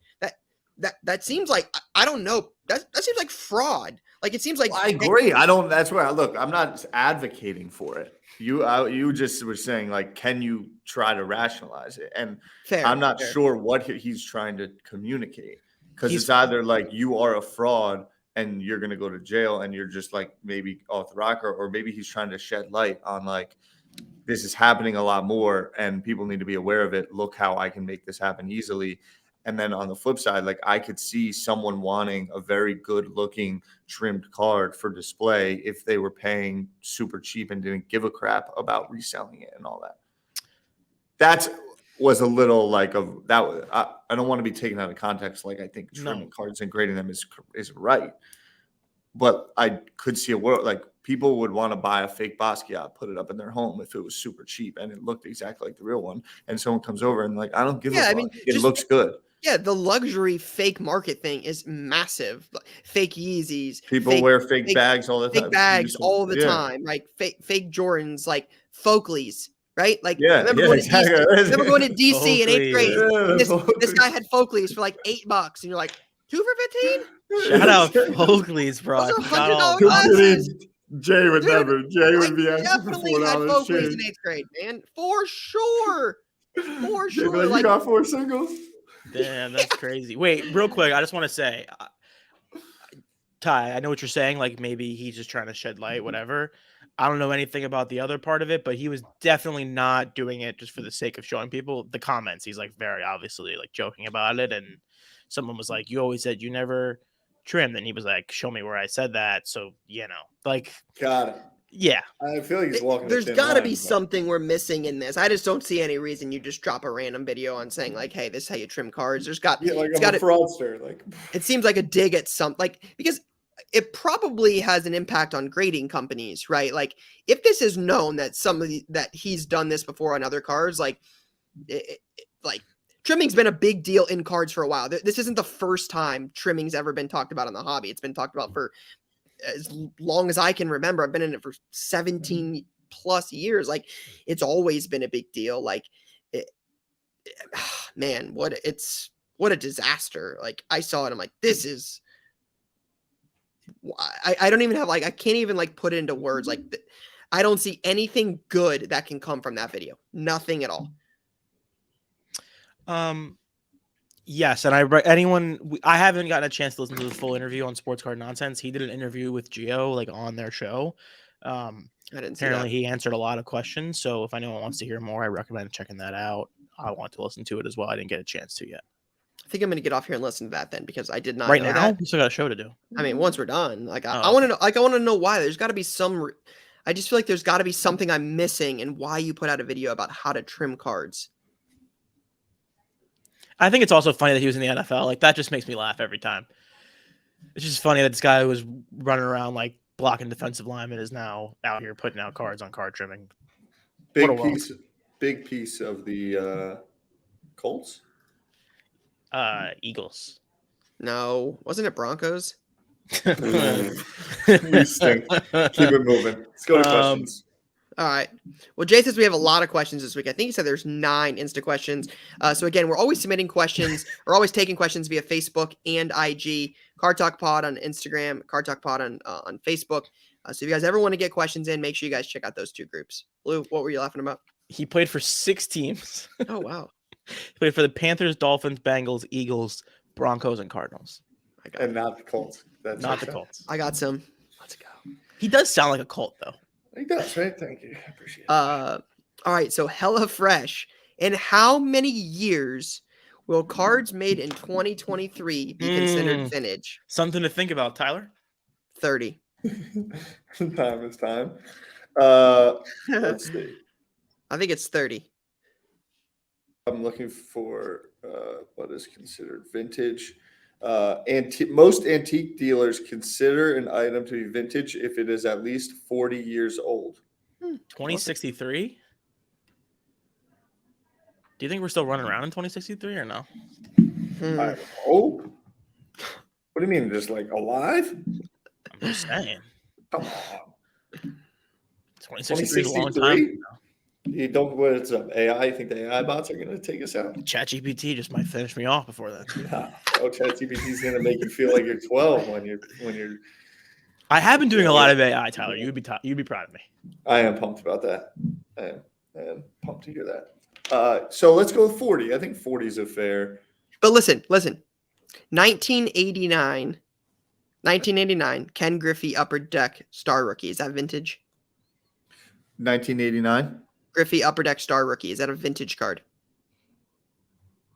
Speaker 1: That seems like, I don't know. That seems like fraud. Like it seems like
Speaker 2: I agree. That's where I look. I'm not advocating for it. You just were saying like, can you try to rationalize it? And I'm not sure what he's trying to communicate, because it's either like you are a fraud and you're going to go to jail and you're just like maybe off the rocker, or maybe he's trying to shed light on like, this is happening a lot more and people need to be aware of it. Look how I can make this happen easily. And then on the flip side, like I could see someone wanting a very good looking trimmed card for display if they were paying super cheap and didn't give a crap about reselling it and all that. That was a little like I don't want to be taken out of context. Like I think trimming cards and grading them is right. But I could see a world like people would want to buy a fake Basquiat, put it up in their home if it was super cheap and it looked exactly like the real one. And someone comes over and like, I don't give a fuck. I mean, it looks good.
Speaker 1: Yeah, the luxury fake market thing is massive. Fake Yeezys.
Speaker 2: People wear fake bags all the time.
Speaker 1: Fake bags all the time. Like fake Jordans, like Folkleys, right? Like remember going to DC in 8th grade. This guy had Folkleys for like $8, and you're like, 2 for 15?
Speaker 3: Shout out Folkleys, bro.
Speaker 1: Those are $100 glasses.
Speaker 2: Jay would never. Jay would be asking for $4.
Speaker 1: Definitely had Folkleys in 8th grade, man. For sure. For sure.
Speaker 2: Like, you got 4 singles?
Speaker 3: Damn, that's crazy. Wait, real quick, I just want to say, Ty, I know what you're saying. Like maybe he's just trying to shed light, whatever. I don't know anything about the other part of it, but he was definitely not doing it just for the sake of showing people. The comments, he's like very obviously like joking about it, and someone was like, "You always said you never trimmed," and he was like, "Show me where I said that." So like,
Speaker 2: got it.
Speaker 3: Yeah,
Speaker 2: I feel like he's walking.
Speaker 1: There's got to be something we're missing in this. I just don't see any reason you just drop a random video on saying like, "Hey, this is how you trim cards." There's got
Speaker 2: it's got a fraudster. Like
Speaker 1: it seems like a dig at because it probably has an impact on grading companies, right? Like if this is known that that he's done this before on other cards, like trimming's been a big deal in cards for a while. This isn't the first time trimming's ever been talked about in the hobby. It's been talked about for as long as I can remember. I've been in it for 17 plus years. Like it's always been a big deal. Like man, what a disaster. Like I saw it. I'm like, this is, I don't even have I can't even put it into words. Like I don't see anything good that can come from that video. Nothing at all.
Speaker 3: Yes, and I haven't gotten a chance to listen to the full interview on Sports Card Nonsense. He did an interview with Gio on their show.
Speaker 1: I didn't see
Speaker 3: apparently
Speaker 1: that.
Speaker 3: He answered a lot of questions. So if anyone wants to hear more, I recommend checking that out. I want to listen to it as well. I didn't get a chance to yet.
Speaker 1: I think I'm going to get off here and listen to that then, because I did not
Speaker 3: right
Speaker 1: know
Speaker 3: now.
Speaker 1: That.
Speaker 3: We still got a show to do.
Speaker 1: I mean, once we're done, I want to know. I want to know why. There's got to be some. I just feel like there's got to be something I'm missing in why you put out a video about how to trim cards.
Speaker 3: I think it's also funny that he was in the NFL. Like that just makes me laugh every time. It's just funny that this guy who was running around blocking defensive linemen is now out here putting out cards on card trimming.
Speaker 2: Big piece of the Colts.
Speaker 3: Eagles.
Speaker 1: No, wasn't it Broncos?
Speaker 2: We stink. Keep it moving. Let's go to questions.
Speaker 1: All right. Well, Jay says we have a lot of questions this week. I think he said there's 9 Insta questions. So again, we're always submitting questions or always taking questions via Facebook and IG. Card Talk Pod on Instagram, Card Talk Pod on Facebook. So if you guys ever want to get questions in, make sure you guys check out those 2 groups. Blue, what were you laughing about?
Speaker 3: He played for 6 teams.
Speaker 1: Oh, wow.
Speaker 3: He played for the Panthers, Dolphins, Bengals, Eagles, Broncos, and Cardinals.
Speaker 2: And not the Colts. That's
Speaker 3: Not the Colts.
Speaker 1: I got some. Let's go.
Speaker 3: He does sound like a Colt, though.
Speaker 2: He does, right? Thank you. I appreciate it.
Speaker 1: All right. So HelloFresh. In how many years will cards made in 2023 be considered vintage?
Speaker 3: Something to think about, Tyler.
Speaker 1: 30.
Speaker 2: Time is time. Let's see.
Speaker 1: I think it's 30.
Speaker 2: I'm looking for what is considered vintage. Most antique dealers consider an item to be vintage if it is at least 40 years old.
Speaker 3: 2063? Do you think we're still running around in 2063 or no?
Speaker 2: I hope. What do you mean, just like alive?
Speaker 3: I'm just saying.
Speaker 2: Come on.
Speaker 3: 2063 is a long time.
Speaker 2: You don't. What's up? AI? You think the AI bots are going to take us out?
Speaker 3: ChatGPT just might finish me off before then.
Speaker 2: Nah. Oh, ChatGPT is going to make you feel like you're 12 when you're.
Speaker 3: I have been doing a lot of AI, Tyler. You'd be proud of me.
Speaker 2: I am pumped about that. I am pumped to hear that. So let's go with 40. I think 40 is a fair.
Speaker 1: But listen. 1989, Ken Griffey Upper Deck Star Rookie. Is that vintage?
Speaker 2: 1989.
Speaker 1: Griffey Upper Deck Star Rookie. Is that a vintage card?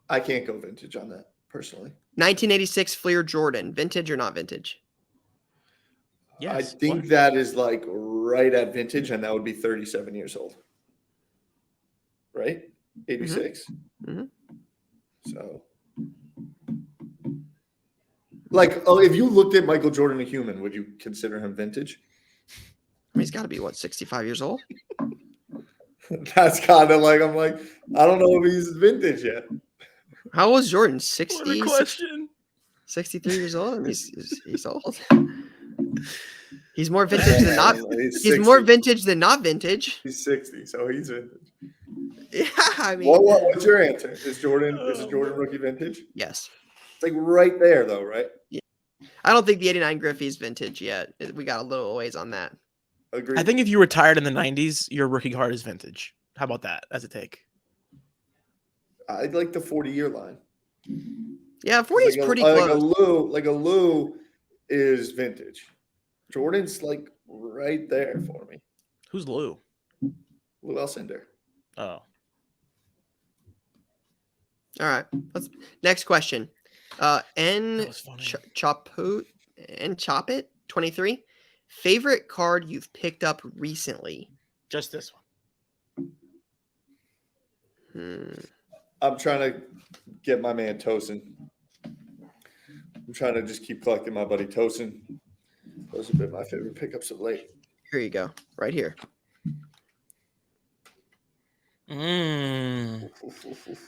Speaker 2: I can't go vintage on that personally.
Speaker 1: 1986 Fleer Jordan. Vintage or not vintage?
Speaker 3: Yes.
Speaker 2: I think that is like right at vintage, and that would be 37 years old. Right? 86.
Speaker 1: Mm-hmm.
Speaker 2: So, like, if you looked at Michael Jordan a human, would you consider him vintage?
Speaker 1: I mean, he's got to be, 65 years old?
Speaker 2: That's kind of like, I'm like, I don't know if he's vintage yet.
Speaker 1: How old was Jordan? 60?
Speaker 3: What a question.
Speaker 1: 63 years old? I mean, he's old. He's more vintage than not. He's more vintage than not vintage.
Speaker 2: He's 60, so he's vintage.
Speaker 1: Yeah, I mean.
Speaker 2: What's your answer? Is Jordan rookie vintage?
Speaker 1: Yes.
Speaker 2: It's like right there, though, right?
Speaker 1: Yeah. I don't think the 89 Griffey's vintage yet. We got a little ways on that.
Speaker 2: Agreed.
Speaker 3: I think if you retired in the 90s, your rookie card is vintage. How about that as a take?
Speaker 2: I'd like the 40-year line.
Speaker 1: Yeah, 40 is pretty close.
Speaker 2: Like a Lou is vintage. Jordan's like right there for me.
Speaker 3: Who's Lou?
Speaker 2: Lou Alcindor.
Speaker 3: Oh.
Speaker 1: All right. Next question. Chop It 23. Favorite card you've picked up recently?
Speaker 3: Just this
Speaker 1: one.
Speaker 2: I'm trying to get my man Tosin. I'm trying to just keep collecting my buddy Tosin. Those have been my favorite pickups of late.
Speaker 1: Here you go. Right here.
Speaker 3: Those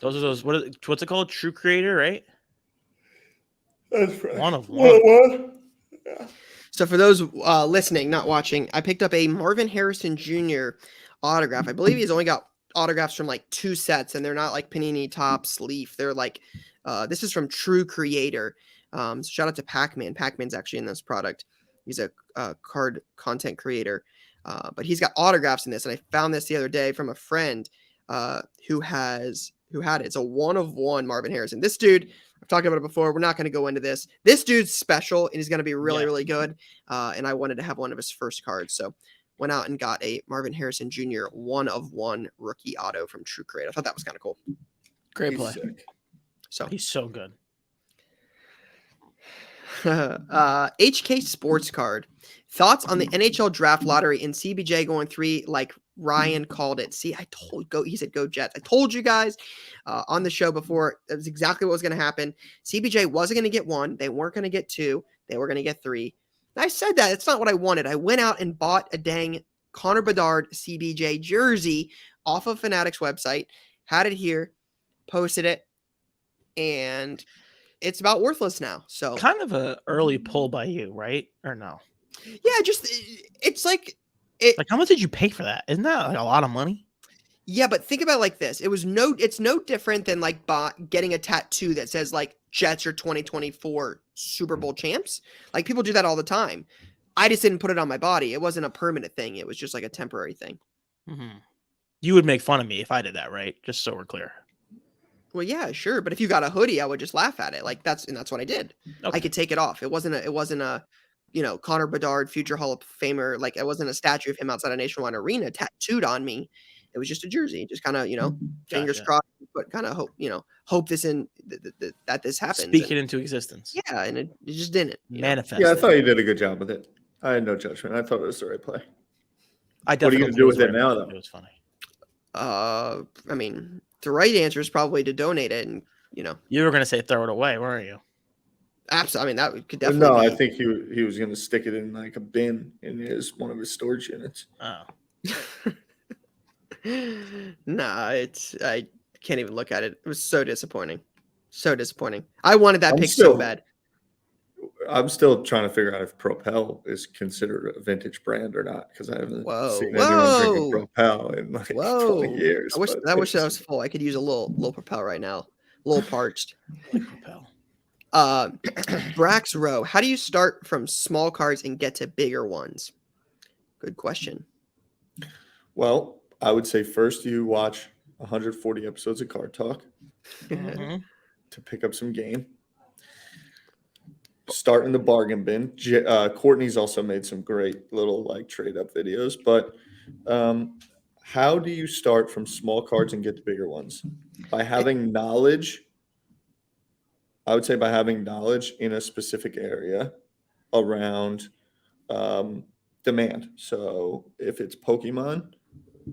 Speaker 3: are those. What's it called? True Creator, right?
Speaker 2: That's right.
Speaker 3: One of one.
Speaker 2: What? Yeah.
Speaker 1: So for those listening, not watching, I picked up a Marvin Harrison Jr. autograph. I believe he's only got autographs from like 2 sets, and they're not like Panini Topps Leaf. They're like, this is from True Creator. So shout out to Pac-Man. Pac-Man's actually in this product. He's a card content creator, but he's got autographs in this. And I found this the other day from a friend who had it. It's a 1-of-1 Marvin Harrison. This dude, I've talked about it before. We're not going to go into this. This dude's special, and he's going to be really, really good. And I wanted to have one of his first cards. So went out and got a Marvin Harrison Jr. 1-of-1 rookie auto from True Creator. I thought that was kind of cool.
Speaker 3: Great play.
Speaker 2: Sick.
Speaker 1: So
Speaker 3: he's so good.
Speaker 1: HK Sports Card. Thoughts on the NHL draft lottery and CBJ going 3 like Ryan called it? See, he said go Jets. I told you guys on the show before, that was exactly what was going to happen. CBJ wasn't going to get 1. They weren't going to get 2. They were going to get 3. And I said that. It's not what I wanted. I went out and bought a dang Connor Bedard CBJ jersey off of Fanatics website, had it here, posted it, and it's about worthless now. So
Speaker 3: kind of a early pull by you, right? Or no?
Speaker 1: Yeah, just it's like
Speaker 3: Like, how much did you pay for that? Isn't that like a lot of money?
Speaker 1: Yeah, but think about it like this. It's no different than like getting a tattoo that says like Jets are 2024 Super Bowl champs. Like people do that all the time. I just didn't put it on my body. It wasn't a permanent thing. It was just like a temporary thing.
Speaker 3: Mm-hmm. You would make fun of me if I did that, right? Just so we're clear.
Speaker 1: Well, yeah, sure. But if you got a hoodie, I would just laugh at it. Like that's what I did.
Speaker 3: Okay.
Speaker 1: I could take it off. It wasn't a Connor Bedard, future Hall of Famer. Like it wasn't a statue of him outside a Nationwide arena tattooed on me. It was just a jersey. Just kind of, fingers crossed, but kind of hope this that this happens.
Speaker 3: Speak it into existence.
Speaker 1: Yeah, and it just didn't.
Speaker 3: Manifest.
Speaker 2: Yeah, I thought you did a good job with it. I had no judgment. I thought it was the right play.
Speaker 3: I
Speaker 2: What are you going to do with it now, though?
Speaker 3: It was funny.
Speaker 1: I mean, the right answer is probably to donate it, and
Speaker 3: You were going to say throw it away, weren't you?
Speaker 1: absolutely. I mean, that could definitely.
Speaker 2: No,
Speaker 1: be.
Speaker 2: I think he was going to stick it in like a bin in one of his storage units.
Speaker 3: Oh.
Speaker 1: Nah, I can't even look at it. It was so disappointing. So disappointing. I wanted that pick so bad.
Speaker 2: I'm still trying to figure out if Propel is considered a vintage brand or not because I haven't seen anyone drinking Propel in like 20 years.
Speaker 1: I wish that was full. I could use a little Propel right now. A little parched.
Speaker 3: Like Propel.
Speaker 1: Brax Row. How do you start from small cards and get to bigger ones? Good question.
Speaker 2: Well, I would say first you watch 140 episodes of Card Talk to pick up some game. Start in the bargain bin. Courtney's also made some great little like trade up videos. But how do you start from small cards and get to bigger ones? By having knowledge. I would say by having knowledge in a specific area around demand. So if it's Pokemon,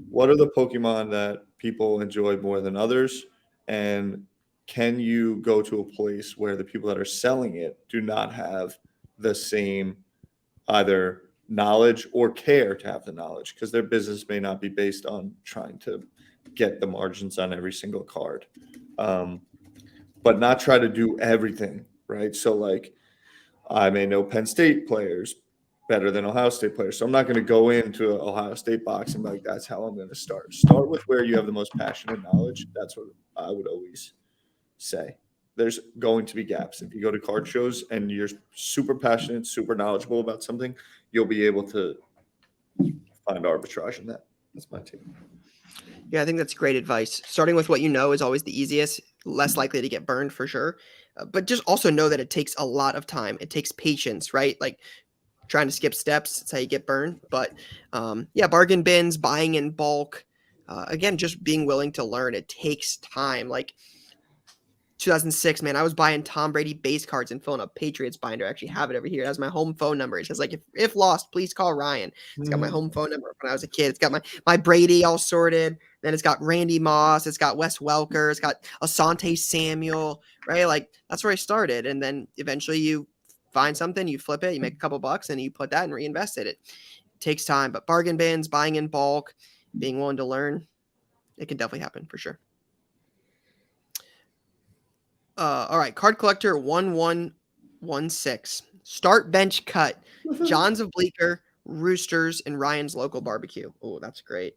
Speaker 2: what are the Pokemon that people enjoy more than others? And can you go to a place where the people that are selling it do not have the same either knowledge or care to have the knowledge? Because their business may not be based on trying to get the margins on every single card. But not try to do everything, right? So like I may know Penn State players better than Ohio State players. So I'm not going to go into an Ohio State box and be like, that's how I'm going to start. Start with where you have the most passion and knowledge. That's what I would always say. There's going to be gaps. If you go to card shows and you're super passionate, super knowledgeable about something, you'll be able to find arbitrage in that. That's my take.
Speaker 1: Yeah, I think that's great advice. Starting with what you know is always the easiest, less likely to get burned for sure. But just also know that it takes a lot of time. It takes patience, right? Like trying to skip steps. That's how you get burned. But bargain bins, buying in bulk. Again, just being willing to learn. It takes time. Like 2006, man, I was buying Tom Brady base cards and filling a Patriots binder. I actually have it over here. It has my home phone number. It says like, if lost, please call Ryan. It's got my home phone number when I was a kid. It's got my Brady all sorted. Then it's got Randy Moss. It's got Wes Welker. It's got Asante Samuel, right? Like that's where I started. And then eventually you find something, you flip it, you make a couple bucks and you put that and reinvest it. It takes time, but bargain bins, buying in bulk, being willing to learn, it can definitely happen for sure. All right, card collector 1116. Start bench cut. John's of Bleecker, Roosters, and Ryan's local barbecue. Oh, that's great.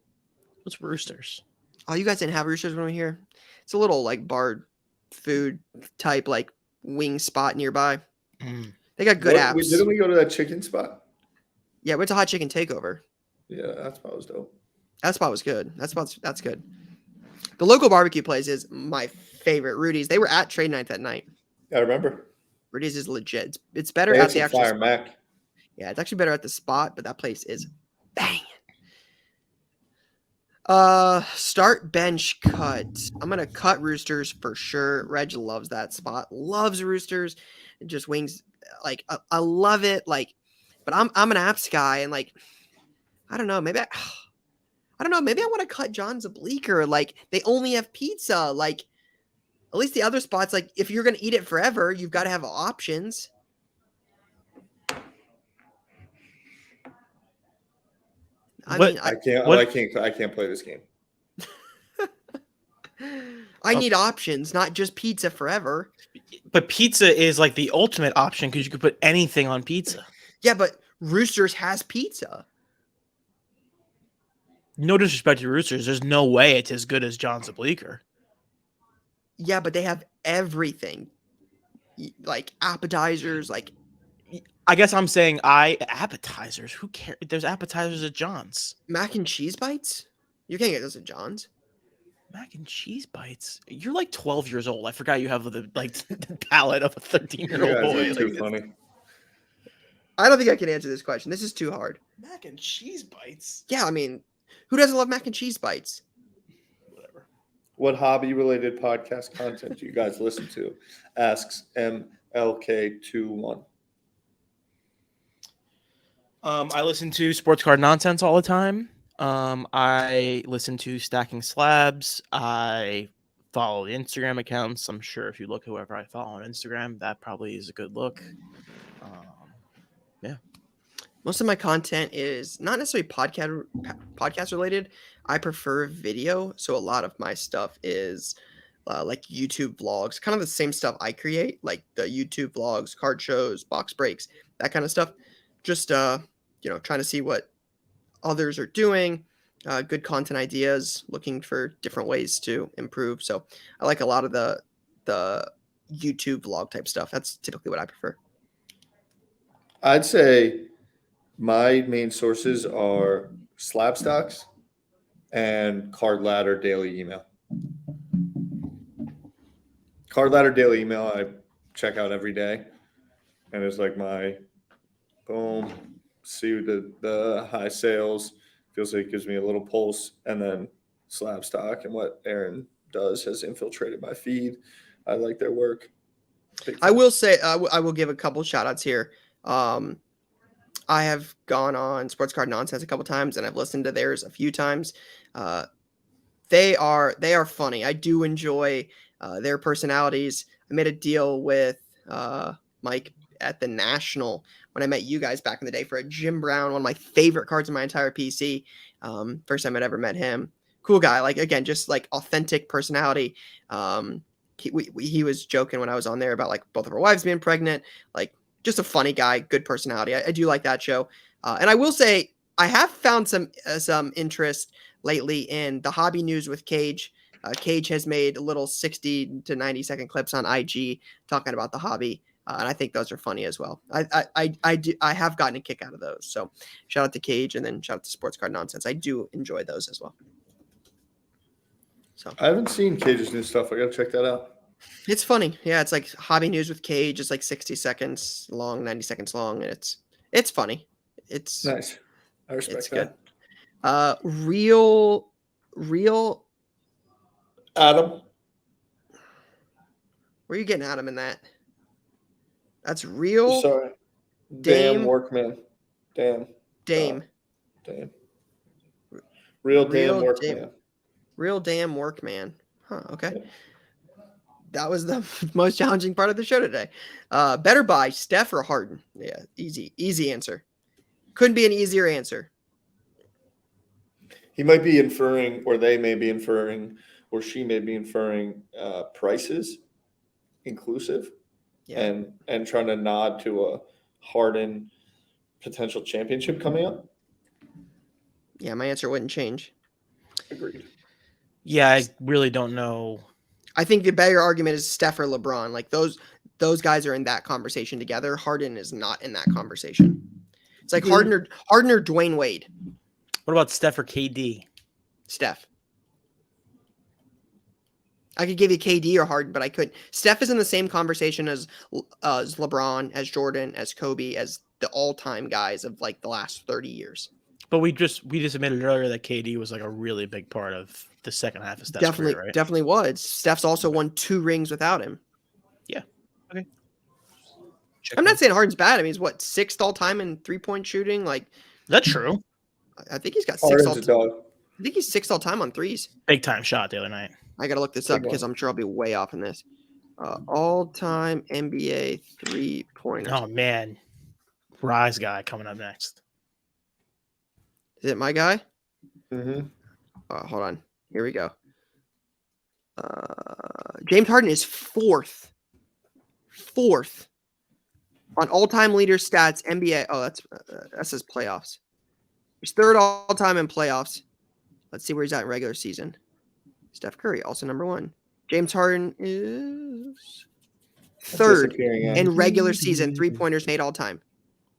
Speaker 3: What's Roosters?
Speaker 1: Oh, you guys didn't have Roosters when we were here? It's a little like bar food type like wing spot nearby. They got good apps.
Speaker 2: Didn't we go to that chicken spot?
Speaker 1: Yeah, we went to Hot Chicken Takeover.
Speaker 2: Yeah, that spot was dope.
Speaker 1: That spot was good. That's good. The local barbecue place is my favorite. Rudy's. They were at trade night that night.
Speaker 2: I remember.
Speaker 1: Rudy's is legit. It's better at the actual
Speaker 2: fire
Speaker 1: spot.
Speaker 2: Mac.
Speaker 1: Yeah, it's actually better at the spot, but that place is banging. Start bench cut. I'm gonna cut Roosters for sure. Reg loves that spot. Loves Roosters. It just wings. Like I love it. Like, but I'm an apps guy, and like I don't know. Maybe I want to cut John's a Bleecker. Like they only have pizza. Like at least the other spots. Like if you're gonna eat it forever, you've got to have options.
Speaker 2: I can't play this game.
Speaker 1: I need options, not just pizza forever.
Speaker 3: But pizza is like the ultimate option because you could put anything on pizza.
Speaker 1: Yeah, but Roosters has pizza.
Speaker 3: No disrespect to Roosters, there's no way it's as good as John's Bleecker.
Speaker 1: Yeah, but they have everything. Like appetizers, like
Speaker 3: I guess I'm saying appetizers. Who cares? There's appetizers at John's.
Speaker 1: mac and cheese bites. You can't get those at John's.
Speaker 3: Mac and cheese bites. You're like 12 years old. I forgot you have the the palate of a 13-year-old
Speaker 2: You guys
Speaker 3: boy.
Speaker 2: are too
Speaker 3: Like,
Speaker 2: funny.
Speaker 1: I don't think I can answer this question. This is too hard.
Speaker 3: mac and cheese bites.
Speaker 1: Yeah, I mean, who doesn't love mac and cheese bites?
Speaker 3: Whatever.
Speaker 2: What hobby-related podcast content do you guys listen to? Asks MLK21.
Speaker 3: I listen to sports card nonsense all the time. I listen to Stacking Slabs. I follow the Instagram accounts. I'm sure if you look whoever I follow on Instagram, that probably is a good look.
Speaker 1: Most of my content is not necessarily podcast related. I prefer video, so a lot of my stuff is like YouTube vlogs, kind of the same stuff I create, like the YouTube vlogs, card shows, box breaks, that kind of stuff. Just trying to see what others are doing, good content ideas, looking for different ways to improve. So I like a lot of the YouTube vlog type stuff. That's typically what I prefer.
Speaker 2: I'd say my main sources are Slab Stocks and Card Ladder Daily Email. Card Ladder Daily Email I check out every day, and it's like my boom, see the high sales, feels like it gives me a little pulse, and then Slab Stock and what Aaron does has infiltrated my feed. I like their work.
Speaker 1: I will say I will give a couple shout outs here. I have gone on Sports Card Nonsense a couple times, and I've listened to theirs a few times. They are funny. I do enjoy their personalities. I made a deal with Mike at the National when I met you guys back in the day for a Jim Brown, one of my favorite cards in my entire PC. First time I'd ever met him. Cool guy. Like, again, just like authentic personality. He was joking when I was on there about like both of our wives being pregnant, like just a funny guy, good personality. I do like that show. And I will say I have found some interest lately in the hobby news with Cage. Cage has made little 60 to 90 second clips on IG talking about the hobby. And I think those are funny as well. I have gotten a kick out of those. So shout out to Cage, and then shout out to Sports Card Nonsense. I do enjoy those as well. So
Speaker 2: I haven't seen Cage's new stuff. I gotta check that out.
Speaker 1: it's funny. Yeah, it's like hobby news with Cage. It's like 60 seconds long, 90 seconds long, and it's funny. It's
Speaker 2: Nice. I respect
Speaker 1: it's
Speaker 2: that.
Speaker 1: good. Real
Speaker 2: Adam.
Speaker 1: where are you getting Adam in that? That's real
Speaker 2: Sorry.
Speaker 1: Dame-
Speaker 2: Damn workman. Damn.
Speaker 1: Dame.
Speaker 2: Damn. Real damn
Speaker 1: Real
Speaker 2: workman.
Speaker 1: Dame. Real damn work, man. Huh, okay.
Speaker 2: Yeah.
Speaker 1: That was the most challenging part of the show today. Better buy Steph or Harden? Yeah, easy answer. Couldn't be an easier answer.
Speaker 2: He might be inferring, or they may be inferring, or she may be inferring prices inclusive,
Speaker 1: Yeah.
Speaker 2: and trying to nod to a Harden potential championship coming up.
Speaker 1: Yeah, my answer wouldn't change.
Speaker 2: Agreed.
Speaker 3: Yeah, I really don't know.
Speaker 1: I think the better argument is Steph or LeBron. Like those guys are in that conversation together. Harden is not in that conversation. It's like Harden or Dwayne Wade.
Speaker 3: What about Steph or KD?
Speaker 1: Steph. I could give you KD or Harden, but I couldn't. Steph is in the same conversation as LeBron, as Jordan, as Kobe, as the all-time guys of like the last 30 years.
Speaker 3: But we just admitted earlier that KD was like a really big part of the second half of Steph's career, right?
Speaker 1: Definitely was. Steph's also won 2 rings without him.
Speaker 3: Yeah. Okay.
Speaker 1: I'm not saying Harden's bad. I mean, he's what, 6th all time in 3-point shooting? Like,
Speaker 3: That's true.
Speaker 1: I think he's got 6th all
Speaker 2: Harden's a
Speaker 1: time.
Speaker 2: dog.
Speaker 1: I think he's 6th all time on threes.
Speaker 3: Big time shot the other night.
Speaker 1: I gotta look this up because I'm sure I'll be way off in this. All-time NBA 3-pointers.
Speaker 3: Oh man, Rise guy coming up next.
Speaker 1: Is it my guy?
Speaker 2: Mm-hmm.
Speaker 1: Hold on. Here we go. James Harden is 4th on all-time leader stats NBA. Oh, that says playoffs. He's 3rd all-time in playoffs. Let's see where he's at in regular season. Steph Curry, also number 1. James Harden is 3rd in regular season 3-pointers made all time.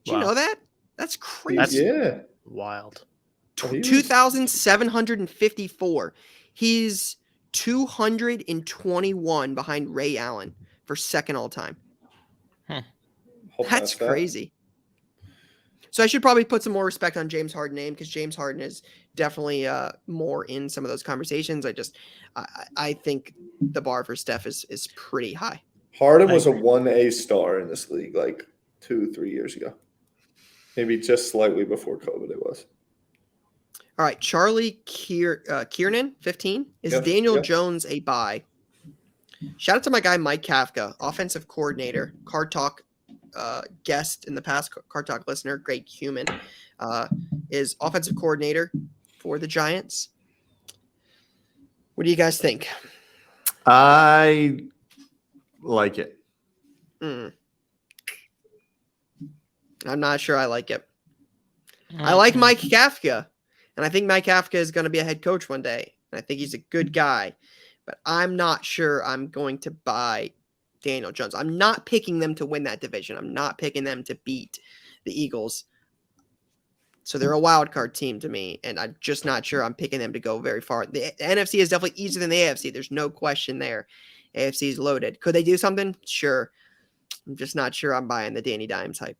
Speaker 1: Did you know that? That's crazy.
Speaker 2: Yeah.
Speaker 3: Wild.
Speaker 1: 2,754. He's 221 behind Ray Allen for 2nd all time. That's crazy. So I should probably put some more respect on James Harden's name because James Harden is definitely more in some of those conversations. I think the bar for Steph is pretty high.
Speaker 2: Harden was a 1A star in this league like 2-3 years ago. Maybe just slightly before COVID it was.
Speaker 1: All right, Charlie Kiernan, 15. Is Daniel Jones a buy? Shout out to my guy Mike Kafka, offensive coordinator, Card Talk guest in the past, Card Talk listener, great human, is offensive coordinator for the Giants. What do you guys think?
Speaker 2: I like it.
Speaker 1: I'm not sure I like it. I like Mike Kafka, and I think Mike Kafka is going to be a head coach one day. And I think he's a good guy, but I'm not sure I'm going to buy Daniel Jones. I'm not picking them to win that division. I'm not picking them to beat the Eagles. So they're a wild card team to me, and I'm just not sure I'm picking them to go very far. The NFC is definitely easier than the AFC. There's no question there. AFC is loaded. Could they do something? Sure. I'm just not sure I'm buying the Danny Dimes hype.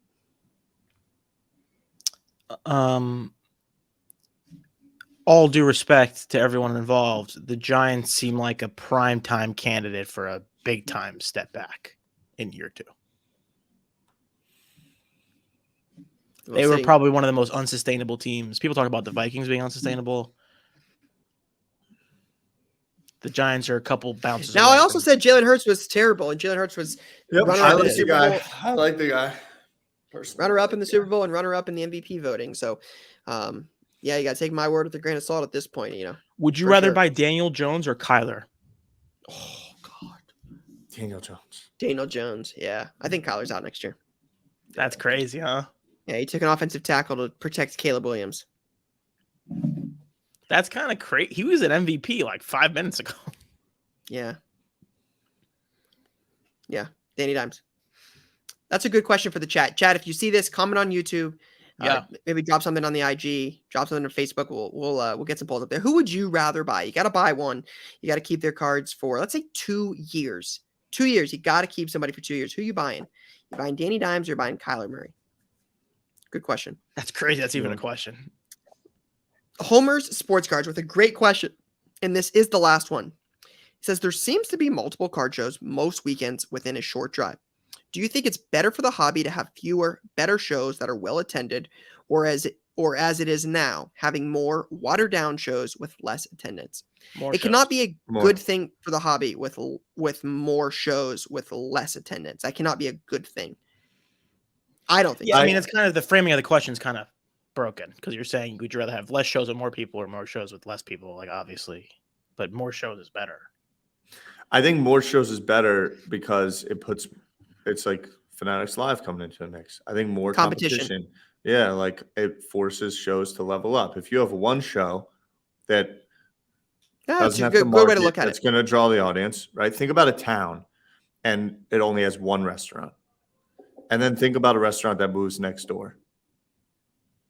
Speaker 3: All due respect to everyone involved, the Giants seem like a prime-time candidate for a big-time step back in year 2. They were probably one of the most unsustainable teams. People talk about the Vikings being unsustainable. The Giants are a couple bounces.
Speaker 1: Now, I also said Jalen Hurts was terrible, and Jalen Hurts was runner-up in the Super Bowl.
Speaker 2: I like the guy.
Speaker 1: Runner-up in the Super Bowl and runner-up in the MVP voting. So, yeah, you got to take my word with a grain of salt at this point, you know.
Speaker 3: Would you rather buy Daniel Jones or Kyler?
Speaker 2: Oh, God. Daniel Jones.
Speaker 1: Daniel Jones, yeah. I think Kyler's out next year.
Speaker 3: That's crazy, huh?
Speaker 1: Yeah, he took an offensive tackle to protect Caleb Williams.
Speaker 3: That's kind of crazy. He was an MVP like 5 minutes ago.
Speaker 1: Yeah. Yeah, Danny Dimes. That's a good question for the chat. Chat, if you see this, comment on YouTube. Maybe drop something on the IG, drop something on Facebook. We'll get some polls up there. Who would you rather buy? You got to buy one. You got to keep their cards for, let's say, 2 years. 2 years. You got to keep somebody for 2 years. Who you buying? You buying Danny Dimes or you buying Kyler Murray? Good question.
Speaker 3: That's crazy. That's even a question.
Speaker 1: Homer's Sports Cards with a great question, and this is the last one. He says, there seems to be multiple card shows most weekends within a short drive. Do you think it's better for the hobby to have fewer, better shows that are well attended, or as it is now, having more watered-down shows with less attendance? It cannot be a good thing for the hobby with more shows with less attendance. That cannot be a good thing. I don't think.
Speaker 3: Yeah, I mean, it's kind of the framing of the question is kind of broken because you're saying would you rather have less shows with more people or more shows with less people? Like obviously, but more shows is better.
Speaker 2: I think more shows is better because it's like Fanatics Live coming into the mix. I think more competition. Yeah, like it forces shows to level up. If you have one show that doesn't have good way to look at it, it's going to draw the audience, right? Think about a town and it only has one restaurant. And then think about a restaurant that moves next door.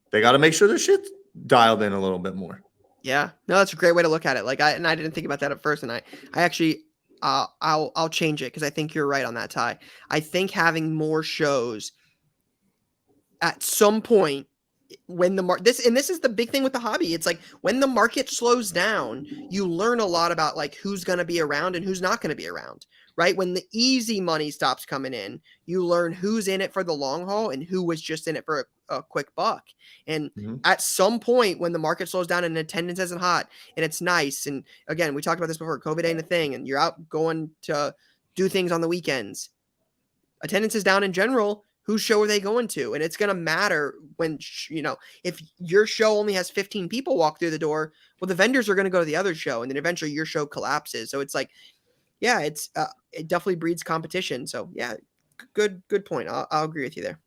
Speaker 2: They got to make sure their shit's dialed in a little bit more.
Speaker 1: Yeah, no, that's a great way to look at it. I didn't think about that at first, and I actually, I'll change it because I think you're right on that, Ty. I think having more shows at some point when this is the big thing with the hobby. It's like when the market slows down, you learn a lot about like who's going to be around and who's not going to be around. Right? When the easy money stops coming in, you learn who's in it for the long haul and who was just in it for a quick buck. And at some point when the market slows down and attendance isn't hot and it's nice. And again, we talked about this before, COVID ain't a thing and you're out going to do things on the weekends. Attendance is down in general. Whose show are they going to? And it's going to matter when, if your show only has 15 people walk through the door, well, the vendors are going to go to the other show and then eventually your show collapses. So it's like, yeah, it definitely breeds competition. So yeah, good point. I'll agree with you there.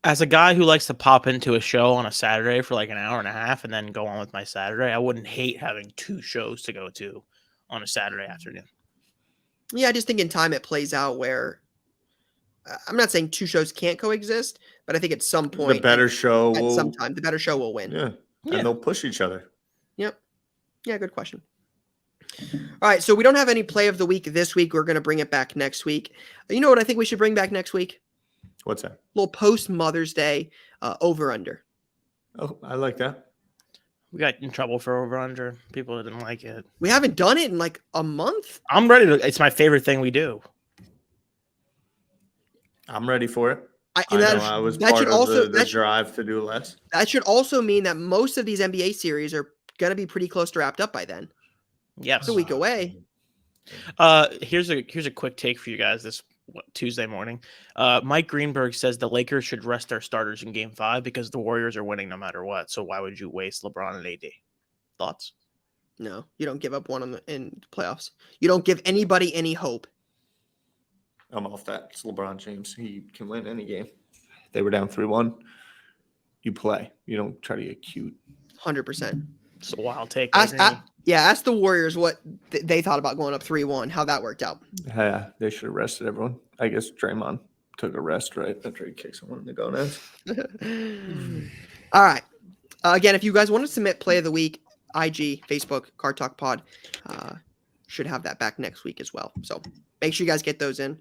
Speaker 3: As a guy who likes to pop into a show on a Saturday for like an hour and a half and then go on with my Saturday, I wouldn't hate having 2 shows to go to on a Saturday afternoon.
Speaker 1: Yeah, I just think in time it plays out where I'm not saying 2 shows can't coexist, but I think at some point,
Speaker 2: The better show
Speaker 1: at
Speaker 2: will.
Speaker 1: some time, the better show will win.
Speaker 2: Yeah.
Speaker 3: Yeah.
Speaker 2: And they'll push each other.
Speaker 1: Yep. Yeah, good question. All right, so we don't have any play of the week this week. We're going to bring it back next week. You know what I think we should bring back next week?
Speaker 2: What's that?
Speaker 1: Little post Mother's Day over under.
Speaker 2: Oh, I like that.
Speaker 3: We got in trouble for over under. People didn't like it.
Speaker 1: We haven't done it in like a month.
Speaker 3: I'm ready to. It's my favorite thing we do.
Speaker 2: I'm ready for it.
Speaker 1: I
Speaker 2: I was
Speaker 1: that
Speaker 2: part
Speaker 1: should
Speaker 2: of
Speaker 1: also
Speaker 2: the drive to do less.
Speaker 1: that should also mean that most of these NBA series are going to be pretty close to wrapped up by then.
Speaker 3: Yes.
Speaker 1: It's a week away.
Speaker 3: Here's a quick take for you guys this Tuesday morning. Mike Greenberg says the Lakers should rest their starters in Game 5 because the Warriors are winning no matter what. So why would you waste LeBron and AD? Thoughts?
Speaker 1: No, you don't give up one in the playoffs. You don't give anybody any hope.
Speaker 2: I'm off that. It's LeBron James. He can win any game. They were down 3-1. You play. You don't try to get cute.
Speaker 1: 100%.
Speaker 3: It's a wild take.
Speaker 1: Ask the Warriors what they thought about going up 3-1, how that worked out.
Speaker 2: Yeah, they should have rested everyone. I guess Draymond took a rest right after he kicked someone in the gonads.
Speaker 1: All right. Again, if you guys want to submit play of the week, IG, Facebook, Card Talk Pod should have that back next week as well. So make sure you guys get those in.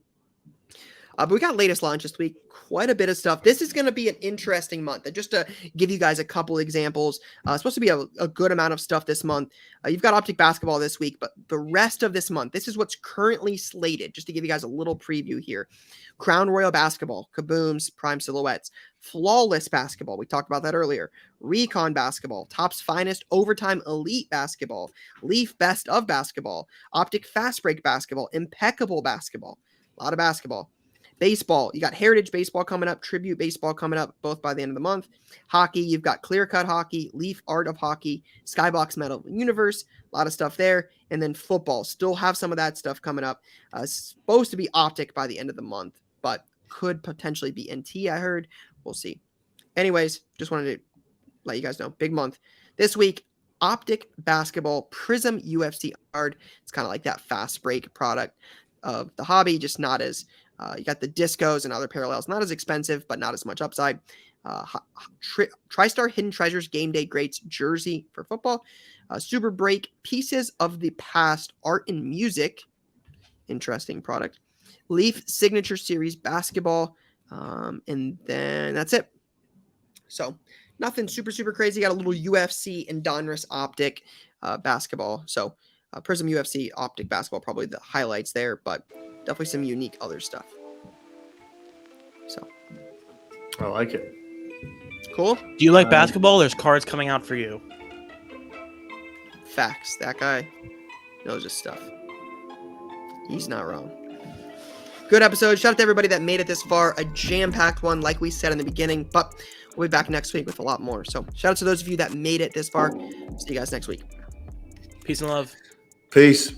Speaker 1: But we got latest launch this week. Quite a bit of stuff. This is going to be an interesting month. And just to give you guys a couple examples, it's supposed to be a good amount of stuff this month. You've got Optic Basketball this week, but the rest of this month, this is what's currently slated. Just to give you guys a little preview here. Crown Royal Basketball, Kaboom's Prime Silhouettes, Flawless Basketball, we talked about that earlier, Recon Basketball, Topps Finest Overtime Elite Basketball, Leaf Best of Basketball, Optic Fast Break Basketball, Impeccable Basketball, a lot of basketball. Baseball, you got Heritage Baseball coming up, Tribute Baseball coming up, both by the end of the month. Hockey, you've got Clear Cut Hockey, Leaf Art of Hockey, Skybox Metal Universe, a lot of stuff there. And then football, still have some of that stuff coming up. Supposed to be Optic by the end of the month, but could potentially be NT, I heard. We'll see. Anyways, just wanted to let you guys know, big month. This week, Optic Basketball Prism UFC Card. It's kind of like that fast break product of the hobby, just not as... you got the discos and other parallels, not as expensive, but not as much upside. TriStar Hidden Treasures Game Day Greats jersey for football. Super Break Pieces of the Past Art and Music. Interesting product. Leaf Signature Series Basketball. And then that's it. So nothing super, super crazy. Got a little UFC and Donruss Optic basketball. So Prism UFC Optic Basketball, probably the highlights there, but definitely some unique other stuff. So
Speaker 2: I like it.
Speaker 1: cool.
Speaker 3: Do you like basketball? There's cards coming out for you.
Speaker 1: Facts. That guy knows his stuff. He's not wrong. Good episode. Shout out to everybody that made it this far. A jam-packed one, like we said in the beginning, but we'll be back next week with a lot more. So shout out to those of you that made it this far. See you guys next week.
Speaker 3: Peace and love.
Speaker 2: Peace.